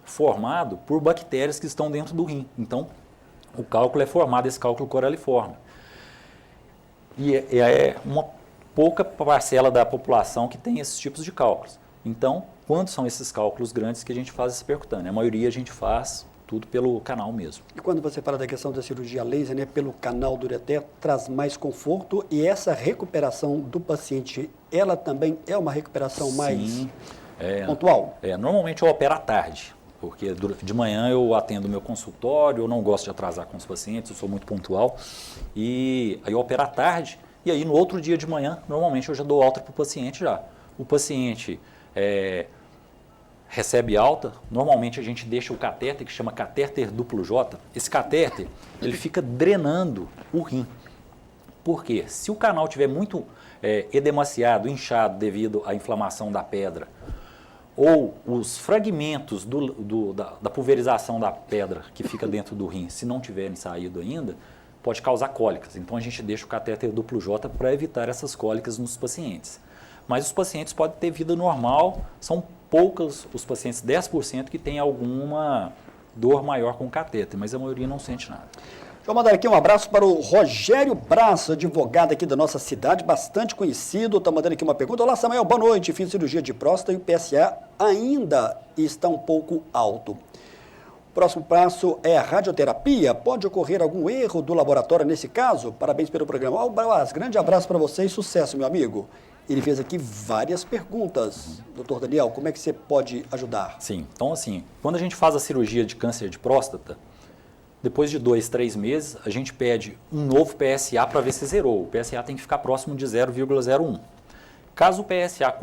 S4: formado por bactérias que estão dentro do rim. Então, o cálculo é formado, esse cálculo coraliforme. E é uma pouca parcela da população que tem esses tipos de cálculos. Então, quando são esses cálculos grandes que a gente faz essa percutânea? A maioria a gente faz tudo pelo canal mesmo.
S3: E quando você fala da questão da cirurgia laser, né, pelo canal do ureter, traz mais conforto e essa recuperação do paciente, ela também é uma recuperação mais pontual?
S4: Normalmente eu opero à tarde, porque de manhã eu atendo meu consultório, eu não gosto de atrasar com os pacientes, eu sou muito pontual, e aí eu opero à tarde, e aí no outro dia de manhã, normalmente eu já dou alta para o paciente já. O paciente recebe alta, normalmente a gente deixa o catéter, que chama catéter duplo J. Esse catéter, ele fica drenando o rim. Por quê? Se o canal estiver muito edemaciado, inchado devido à inflamação da pedra, ou os fragmentos da pulverização da pedra que fica dentro do rim, se não tiverem saído ainda, pode causar cólicas. Então a gente deixa o catéter duplo J para evitar essas cólicas nos pacientes. Mas os pacientes podem ter vida normal, são poucos os pacientes, 10%, que têm alguma dor maior com o catéter, mas a maioria não sente nada.
S3: Deixa eu mandar aqui um abraço para o Rogério Braço, advogado aqui da nossa cidade, bastante conhecido. Está mandando aqui uma pergunta. Olá, Samuel, boa noite. Fiz cirurgia de próstata e o PSA ainda está um pouco alto. O próximo passo é a radioterapia. Pode ocorrer algum erro do laboratório nesse caso? Parabéns pelo programa. Grande abraço para você e sucesso, meu amigo. Ele fez aqui várias perguntas. Doutor Daniel, como é que você pode ajudar?
S4: Sim, então assim, quando a gente faz a cirurgia de câncer de próstata, depois de 2, 3 meses, a gente pede um novo PSA para ver se zerou. O PSA tem que ficar próximo de 0,01. Caso o PSA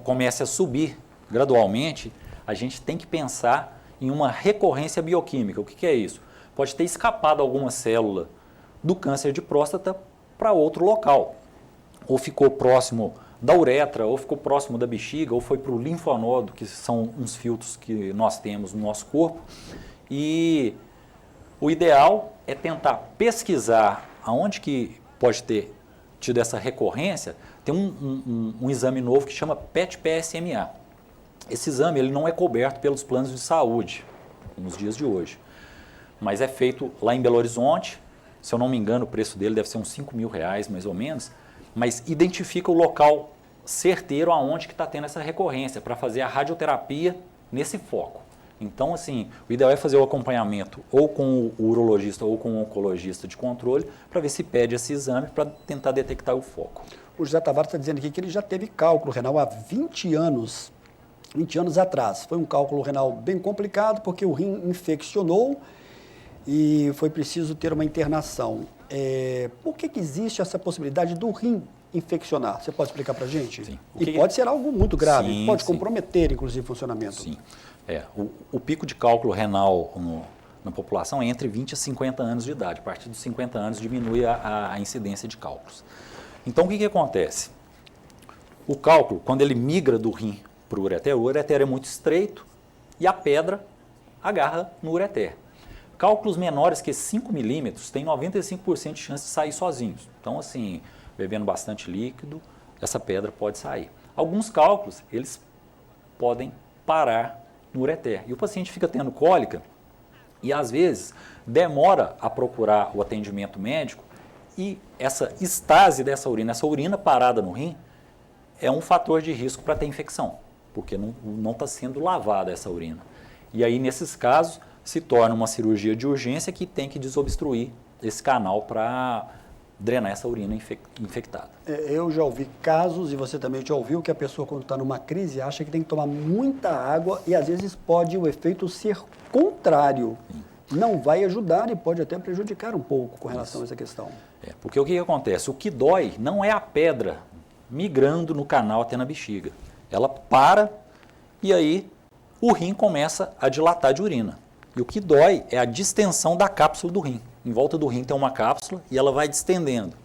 S4: comece a subir gradualmente, a gente tem que pensar em uma recorrência bioquímica. O que é isso? Pode ter escapado alguma célula do câncer de próstata para outro local. Ou ficou próximo da uretra, ou ficou próximo da bexiga, ou foi para o linfonodo, que são uns filtros que nós temos no nosso corpo. E o ideal é tentar pesquisar aonde que pode ter tido essa recorrência. Tem um exame novo que chama PET-PSMA. Esse exame ele não é coberto pelos planos de saúde nos dias de hoje, mas é feito lá em Belo Horizonte. Se eu não me engano, o preço dele deve ser uns R$5.000 mais ou menos, mas identifica o local certeiro aonde que está tendo essa recorrência para fazer a radioterapia nesse foco. Então, assim, o ideal é fazer o acompanhamento ou com o urologista ou com o oncologista de controle para ver se pede esse exame para tentar detectar o foco.
S3: O José Tavares está dizendo aqui que ele já teve cálculo renal há 20 anos atrás. Foi um cálculo renal bem complicado porque o rim infeccionou e foi preciso ter uma internação. Por que existe essa possibilidade do rim infeccionar? Você pode explicar para a gente?
S4: Sim.
S3: E pode ser algo muito grave,
S4: sim,
S3: pode
S4: sim. comprometer,
S3: inclusive, o funcionamento.
S4: Sim. O pico de cálculo renal na população é entre 20 e 50 anos de idade. A partir dos 50 anos diminui a incidência de cálculos. Então, o que acontece? O cálculo, quando ele migra do rim para o ureter é muito estreito e a pedra agarra no ureter. Cálculos menores que 5 milímetros têm 95% de chance de sair sozinhos. Então, assim, bebendo bastante líquido, essa pedra pode sair. Alguns cálculos, eles podem parar no ureter. E o paciente fica tendo cólica e, às vezes, demora a procurar o atendimento médico e essa estase dessa urina, essa urina parada no rim, é um fator de risco para ter infecção, porque não está sendo lavada essa urina. E aí, nesses casos, se torna uma cirurgia de urgência que tem que desobstruir esse canal para drenar essa urina infectada.
S3: Eu já ouvi casos, e você também já ouviu, que a pessoa, quando está numa crise, acha que tem que tomar muita água e, às vezes, pode o efeito ser contrário. Sim. Não vai ajudar e pode até prejudicar um pouco com relação a essa questão.
S4: Porque o que acontece? O que dói não é a pedra migrando no canal até na bexiga. Ela para e aí o rim começa a dilatar de urina. E o que dói é a distensão da cápsula do rim. Em volta do rim tem uma cápsula e ela vai distendendo.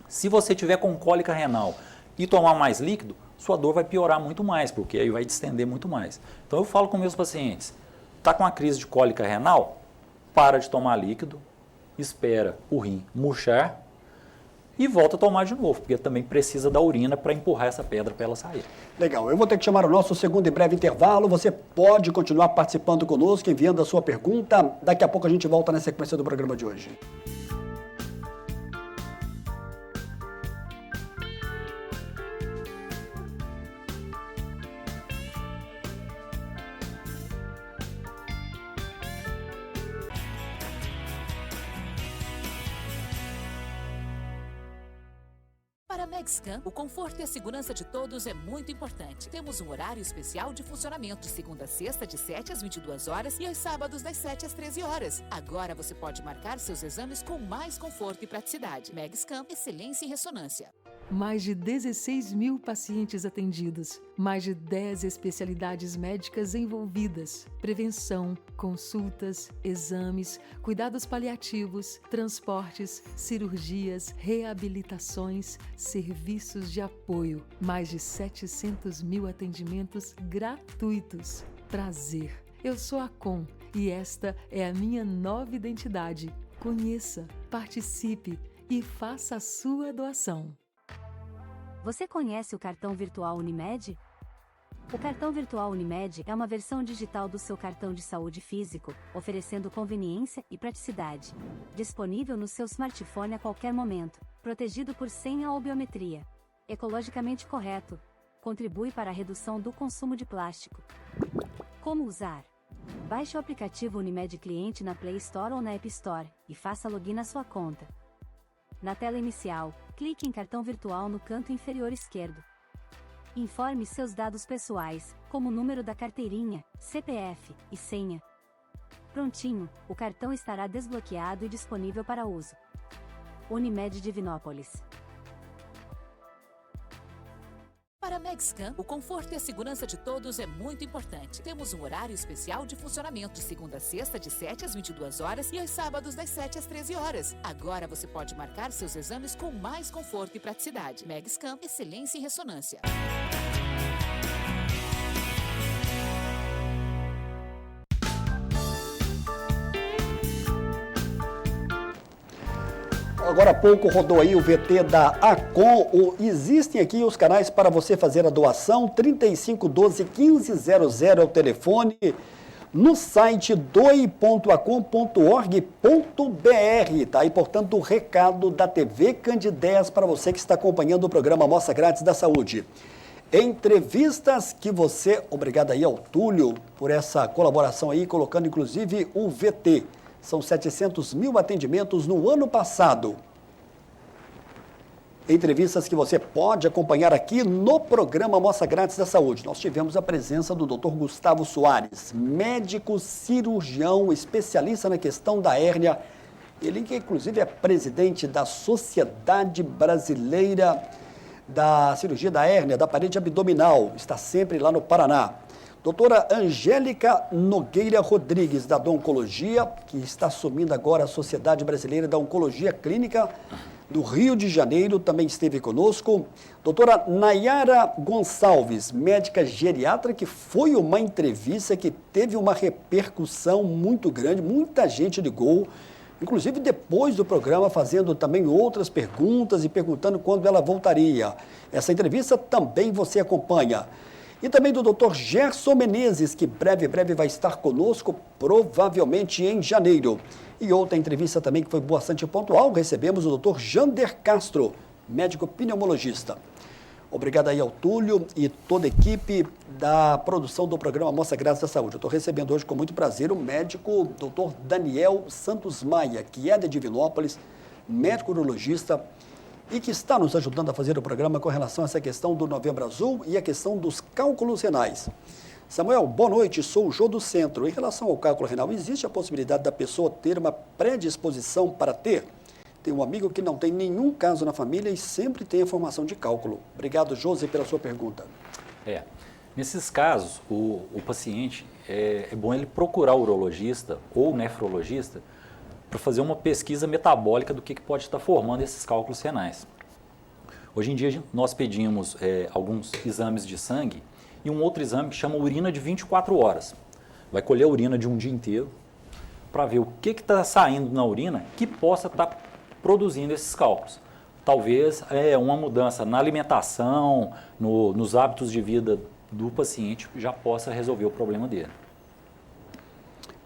S4: Se você tiver com cólica renal e tomar mais líquido, sua dor vai piorar muito mais, porque aí vai distender muito mais. Então eu falo com meus pacientes, está com uma crise de cólica renal? Para de tomar líquido, espera o rim murchar e volta a tomar de novo, porque também precisa da urina para empurrar essa pedra para ela sair.
S3: Legal, eu vou ter que chamar o nosso segundo e breve intervalo. Você pode continuar participando conosco, enviando a sua pergunta. Daqui a pouco a gente volta na sequência do programa de hoje.
S5: Para a Megscan, o conforto e a segurança de todos é muito importante. Temos um horário especial de funcionamento de segunda a sexta, de 7 às 22 horas e aos sábados, das 7 às 13 horas. Agora você pode marcar seus exames com mais conforto e praticidade. Megscan, excelência em ressonância.
S6: Mais de 16 mil pacientes atendidos, mais de 10 especialidades médicas envolvidas, prevenção, consultas, exames, cuidados paliativos, transportes, cirurgias, reabilitações, serviços de apoio, mais de 700 mil atendimentos gratuitos. Prazer, eu sou a Com e esta é a minha nova identidade. Conheça, participe e faça a sua doação.
S7: Você conhece o cartão virtual Unimed? O cartão virtual Unimed é uma versão digital do seu cartão de saúde físico, oferecendo conveniência e praticidade. Disponível no seu smartphone a qualquer momento, protegido por senha ou biometria. Ecologicamente correto. Contribui para a redução do consumo de plástico. Como usar? Baixe o aplicativo Unimed Cliente na Play Store ou na App Store e faça login na sua conta. Na tela inicial, clique em cartão virtual no canto inferior esquerdo. Informe seus dados pessoais, como o número da carteirinha, CPF e senha. Prontinho, o cartão estará desbloqueado e disponível para uso. Unimed Divinópolis.
S5: Para a Megscan, o conforto e a segurança de todos é muito importante. Temos um horário especial de funcionamento de segunda a sexta, de 7 às 22 horas e aos sábados, das 7 às 13 horas. Agora você pode marcar seus exames com mais conforto e praticidade. Megscan, excelência em ressonância.
S3: Agora há pouco rodou aí o VT da ACOM. Existem aqui os canais para você fazer a doação. 3512-1500 é o telefone. No site doe.acom.org.br. Tá aí, portanto, o recado da TV Candidez para você que está acompanhando o programa Amostra Grátis da Saúde. Entrevistas que você... Obrigado aí ao Túlio por essa colaboração aí, colocando inclusive o VT. São 700 mil atendimentos no ano passado. Entrevistas que você pode acompanhar aqui no programa Amostra Grátis da Saúde. Nós tivemos a presença do Dr. Gustavo Soares, médico cirurgião, especialista na questão da hérnia. Ele que inclusive é presidente da Sociedade Brasileira da Cirurgia da Hérnia, da Parede Abdominal. Está sempre lá no Paraná. Doutora Angélica Nogueira Rodrigues, da Oncologia, que está assumindo agora a Sociedade Brasileira da Oncologia Clínica do Rio de Janeiro, também esteve conosco. Doutora Nayara Gonçalves, médica geriatra, que foi uma entrevista que teve uma repercussão muito grande, muita gente ligou, inclusive depois do programa, fazendo também outras perguntas e perguntando quando ela voltaria. Essa entrevista também você acompanha. E também do Dr. Gerson Menezes, que breve vai estar conosco, provavelmente em janeiro. E outra entrevista também que foi bastante pontual, recebemos o Dr. Jander Castro, médico pneumologista. Obrigado aí ao Túlio e toda a equipe da produção do programa Amostra Grátis da Saúde. Eu estou recebendo hoje com muito prazer o médico Dr. Daniel Santos Maia, que é de Divinópolis, médico urologista, e que está nos ajudando a fazer o programa com relação a essa questão do Novembro Azul e a questão dos cálculos renais. Samuel, boa noite, sou o Jô do Centro. Em relação ao cálculo renal, existe a possibilidade da pessoa ter uma predisposição para ter? Tem um amigo que não tem nenhum caso na família e sempre tem a formação de cálculo. Obrigado, José, pela sua pergunta.
S4: Nesses casos, o paciente, é bom ele procurar o urologista ou o nefrologista para fazer uma pesquisa metabólica do que pode estar formando esses cálculos renais. Hoje em dia nós pedimos alguns exames de sangue e um outro exame que chama urina de 24 horas. Vai colher a urina de um dia inteiro para ver o que está saindo na urina que possa estar produzindo esses cálculos. Talvez uma mudança na alimentação, nos hábitos de vida do paciente já possa resolver o problema dele.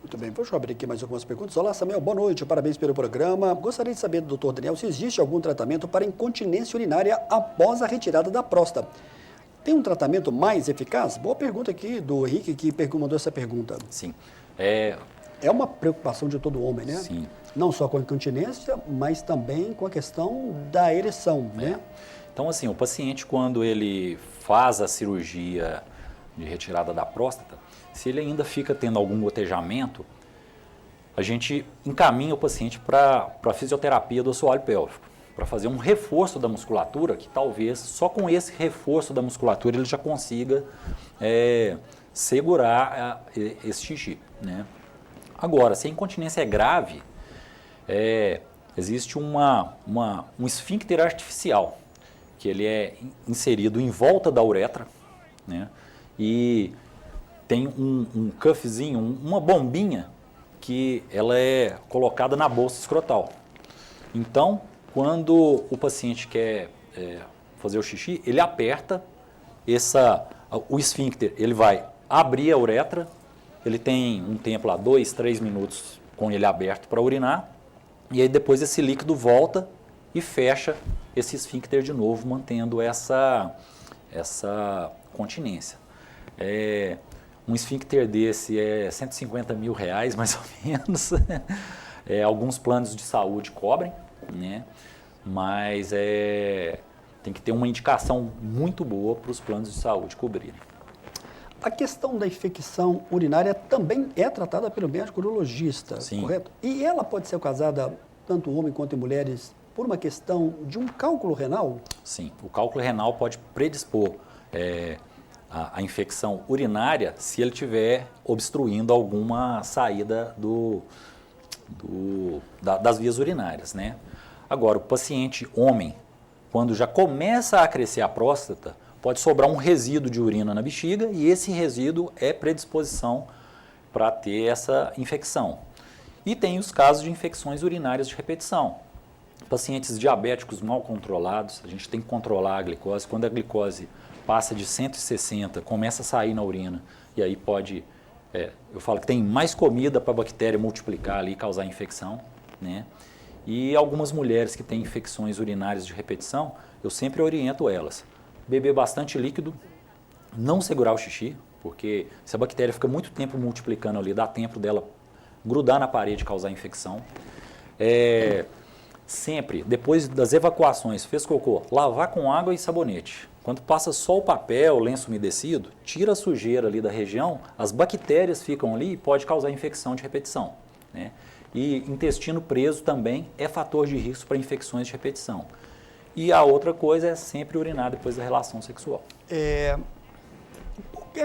S3: Muito bem, deixa eu abrir aqui mais algumas perguntas. Olá, Samuel, boa noite, parabéns pelo programa. Gostaria de saber do Dr. Daniel se existe algum tratamento para incontinência urinária após a retirada da próstata. Tem um tratamento mais eficaz? Boa pergunta aqui do Henrique, que mandou essa pergunta.
S4: Sim.
S3: É uma preocupação de todo homem, né?
S4: Sim.
S3: Não só com a incontinência, mas também com a questão da ereção, né?
S4: Então, assim, o paciente, quando ele faz a cirurgia de retirada da próstata, se ele ainda fica tendo algum gotejamento, a gente encaminha o paciente para a fisioterapia do assoalho pélvico. para fazer um reforço da musculatura, que talvez só com esse reforço da musculatura ele já consiga segurar esse xixi, né? Agora, se a incontinência é grave, existe um esfíncter artificial, que ele é inserido em volta da uretra, né? E tem um cuffzinho, uma bombinha, que ela é colocada na bolsa escrotal. Então, quando o paciente quer fazer o xixi, ele aperta o esfíncter, ele vai abrir a uretra, ele tem um tempo lá, 2, 3 minutos com ele aberto para urinar, e aí depois esse líquido volta e fecha esse esfíncter de novo, mantendo essa continência. Um esfíncter desse é R$150 mil, mais ou menos. Alguns planos de saúde cobrem, né? Mas tem que ter uma indicação muito boa para os planos de saúde cobrirem.
S3: A questão da infecção urinária também é tratada pelo médico urologista,
S4: Sim.
S3: correto? E ela pode ser causada, tanto homem quanto em mulheres, por uma questão de um cálculo renal?
S4: Sim, o cálculo renal pode predispor a infecção urinária se ele estiver obstruindo alguma saída das vias urinárias, né? Agora, o paciente homem, quando já começa a crescer a próstata, pode sobrar um resíduo de urina na bexiga e esse resíduo é predisposição para ter essa infecção. E tem os casos de infecções urinárias de repetição. Pacientes diabéticos mal controlados, a gente tem que controlar a glicose. Quando a glicose passa de 160, começa a sair na urina e aí pode, eu falo que tem mais comida para a bactéria multiplicar ali e causar infecção, né? E algumas mulheres que têm infecções urinárias de repetição, eu sempre oriento elas. Beber bastante líquido, não segurar o xixi, porque se a bactéria fica muito tempo multiplicando ali, dá tempo dela grudar na parede e causar infecção. Sempre, depois das evacuações, fez cocô, lavar com água e sabonete. Quando passa só o papel, o lenço umedecido, tira a sujeira ali da região, as bactérias ficam ali e pode causar infecção de repetição, né? E intestino preso também é fator de risco para infecções de repetição. E a outra coisa é sempre urinar depois da relação sexual.
S3: É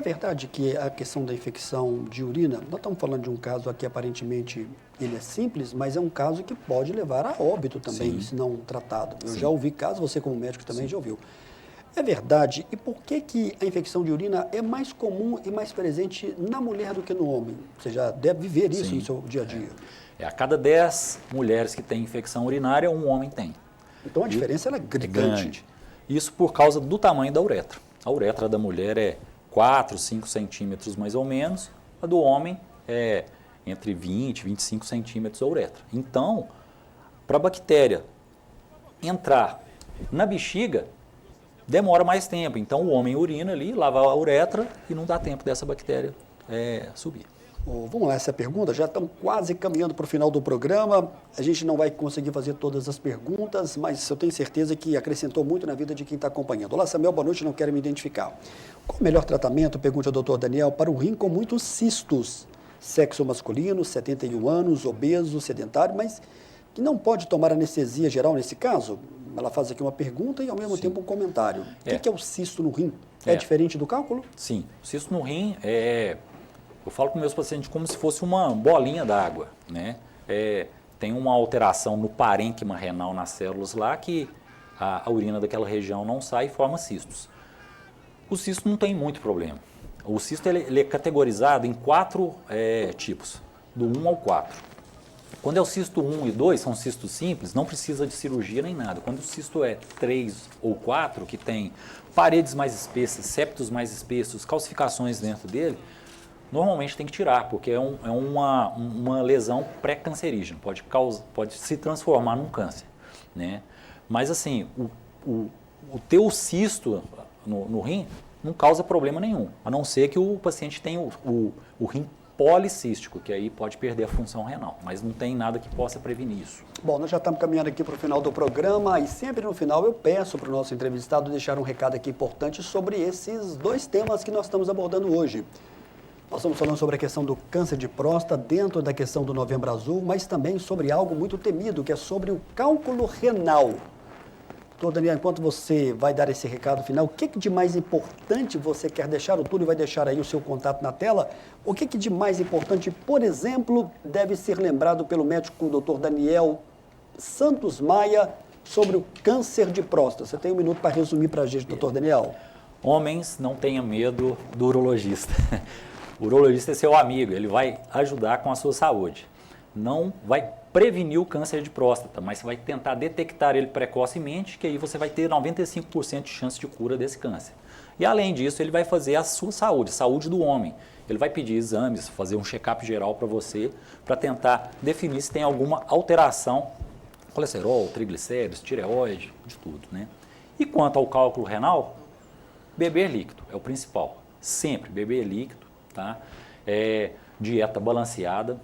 S3: verdade que a questão da infecção de urina, nós estamos falando de um caso aqui, aparentemente, ele é simples, mas é um caso que pode levar a óbito também,
S4: Sim.
S3: se não tratado. Eu
S4: Sim.
S3: já ouvi casos, você como médico também
S4: Sim.
S3: já ouviu. É verdade. E por que a infecção de urina é mais comum e mais presente na mulher do que no homem? Você já deve viver isso
S4: Sim.
S3: no seu dia a dia.
S4: A cada 10 mulheres que têm infecção urinária, um homem tem.
S3: Então a diferença ela é
S4: É
S3: gritante.
S4: grande. Isso por causa do tamanho da uretra. A uretra da mulher é 4, 5 centímetros mais ou menos, a do homem é entre 20 e 25 centímetros a uretra. Então, para a bactéria entrar na bexiga, demora mais tempo. Então, o homem urina ali, lava a uretra e não dá tempo dessa bactéria subir.
S3: Vamos lá, essa pergunta, já estamos quase caminhando para o final do programa, a gente não vai conseguir fazer todas as perguntas, mas eu tenho certeza que acrescentou muito na vida de quem está acompanhando. Olá, Samuel, boa noite, não quero me identificar. Qual o melhor tratamento, pergunta ao Dr. Daniel, para o rim com muitos cistos? Sexo masculino, 71 anos, obeso, sedentário, mas que não pode tomar anestesia geral nesse caso? Ela faz aqui uma pergunta e ao mesmo tempo um comentário. O que é o cisto no rim? É diferente do cálculo?
S4: Sim, o cisto no rim eu falo com meus pacientes como se fosse uma bolinha d'água, né? Tem uma alteração no parênquima renal nas células lá que a urina daquela região não sai e forma cistos. O cisto não tem muito problema. O cisto ele é categorizado em 4 tipos, do 1 ao 4. Quando é o cisto 1 e 2, são cistos simples, não precisa de cirurgia nem nada. Quando o cisto é 3 ou 4, que tem paredes mais espessas, septos mais espessos, calcificações dentro dele, normalmente tem que tirar, porque é uma lesão pré-cancerígena, pode se transformar num câncer, né? Mas assim, o ter o cisto no rim não causa problema nenhum, a não ser que o paciente tenha o rim policístico, que aí pode perder a função renal, mas não tem nada que possa prevenir isso.
S3: Bom, nós já estamos caminhando aqui para o final do programa e sempre no final eu peço para o nosso entrevistado deixar um recado aqui importante sobre esses 2 temas que nós estamos abordando hoje. Nós estamos falando sobre a questão do câncer de próstata dentro da questão do Novembro Azul, mas também sobre algo muito temido, que é sobre o cálculo renal. Doutor Daniel, enquanto você vai dar esse recado final, o que de mais importante você quer deixar? O Túlio vai deixar aí o seu contato na tela. O que de mais importante, por exemplo, deve ser lembrado pelo médico Dr. Daniel Santos Maia sobre o câncer de próstata? Você tem um minuto para resumir para a gente, Dr. Daniel.
S4: Homens, não tenham medo do urologista. O urologista é seu amigo, ele vai ajudar com a sua saúde. Não vai prevenir o câncer de próstata, mas vai tentar detectar ele precocemente, que aí você vai ter 95% de chance de cura desse câncer. E além disso, ele vai fazer a sua saúde, saúde do homem. Ele vai pedir exames, fazer um check-up geral para você, para tentar definir se tem alguma alteração, colesterol, triglicéridos, tireoide, de tudo, né? E quanto ao cálculo renal, beber líquido é o principal. Sempre beber líquido, tá? Dieta balanceada,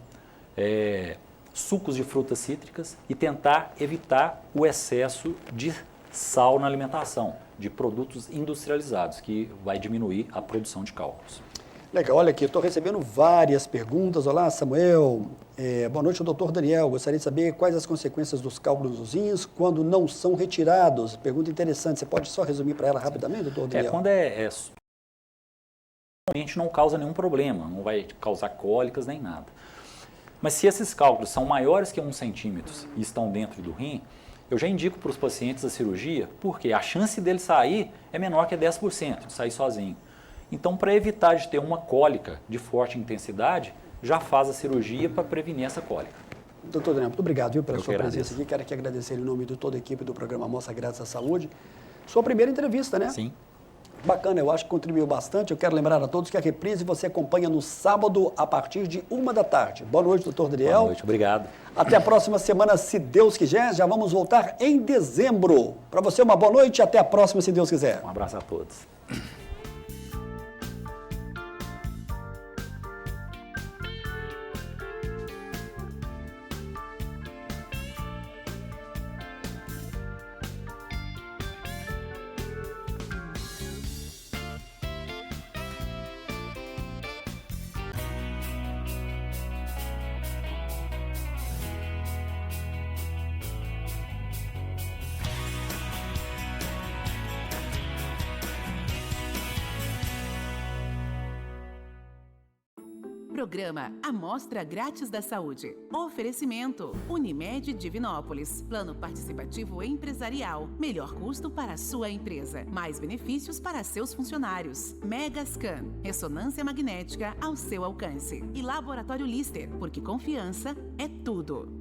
S4: sucos de frutas cítricas e tentar evitar o excesso de sal na alimentação, de produtos industrializados, que vai diminuir a produção de cálculos.
S3: Legal, olha aqui, estou recebendo várias perguntas. Olá, Samuel. Boa noite, doutor Daniel. Gostaria de saber quais as consequências dos cálculos dos rins quando não são retirados. Pergunta interessante. Você pode só resumir para ela rapidamente, doutor Daniel?
S4: Quando realmente não causa nenhum problema, não vai causar cólicas nem nada. Mas se esses cálculos são maiores que 1 centímetro e estão dentro do rim, eu já indico para os pacientes a cirurgia, porque a chance dele sair é menor que 10%, de sair sozinho. Então, para evitar de ter uma cólica de forte intensidade, já faz a cirurgia para prevenir essa cólica.
S3: Doutor Daniel, muito obrigado, viu, pela sua presença aqui. Quero aqui agradecer em nome de toda a equipe do programa Amostra Grátis à Saúde. Sua primeira entrevista, né?
S4: Sim.
S3: Bacana, eu acho que contribuiu bastante. Eu quero lembrar a todos que a reprise você acompanha no sábado a partir de 1 da tarde. Boa noite, doutor Daniel.
S4: Boa noite, obrigado.
S3: Até a próxima semana, se Deus quiser. Já vamos voltar em dezembro. Para você, uma boa noite e até a próxima, se Deus quiser.
S4: Um abraço a todos.
S2: Programa Amostra Grátis da Saúde. Oferecimento Unimed Divinópolis. Plano participativo empresarial. Melhor custo para a sua empresa. Mais benefícios para seus funcionários. Megascan. Ressonância magnética ao seu alcance. E Laboratório Lister. Porque confiança é tudo.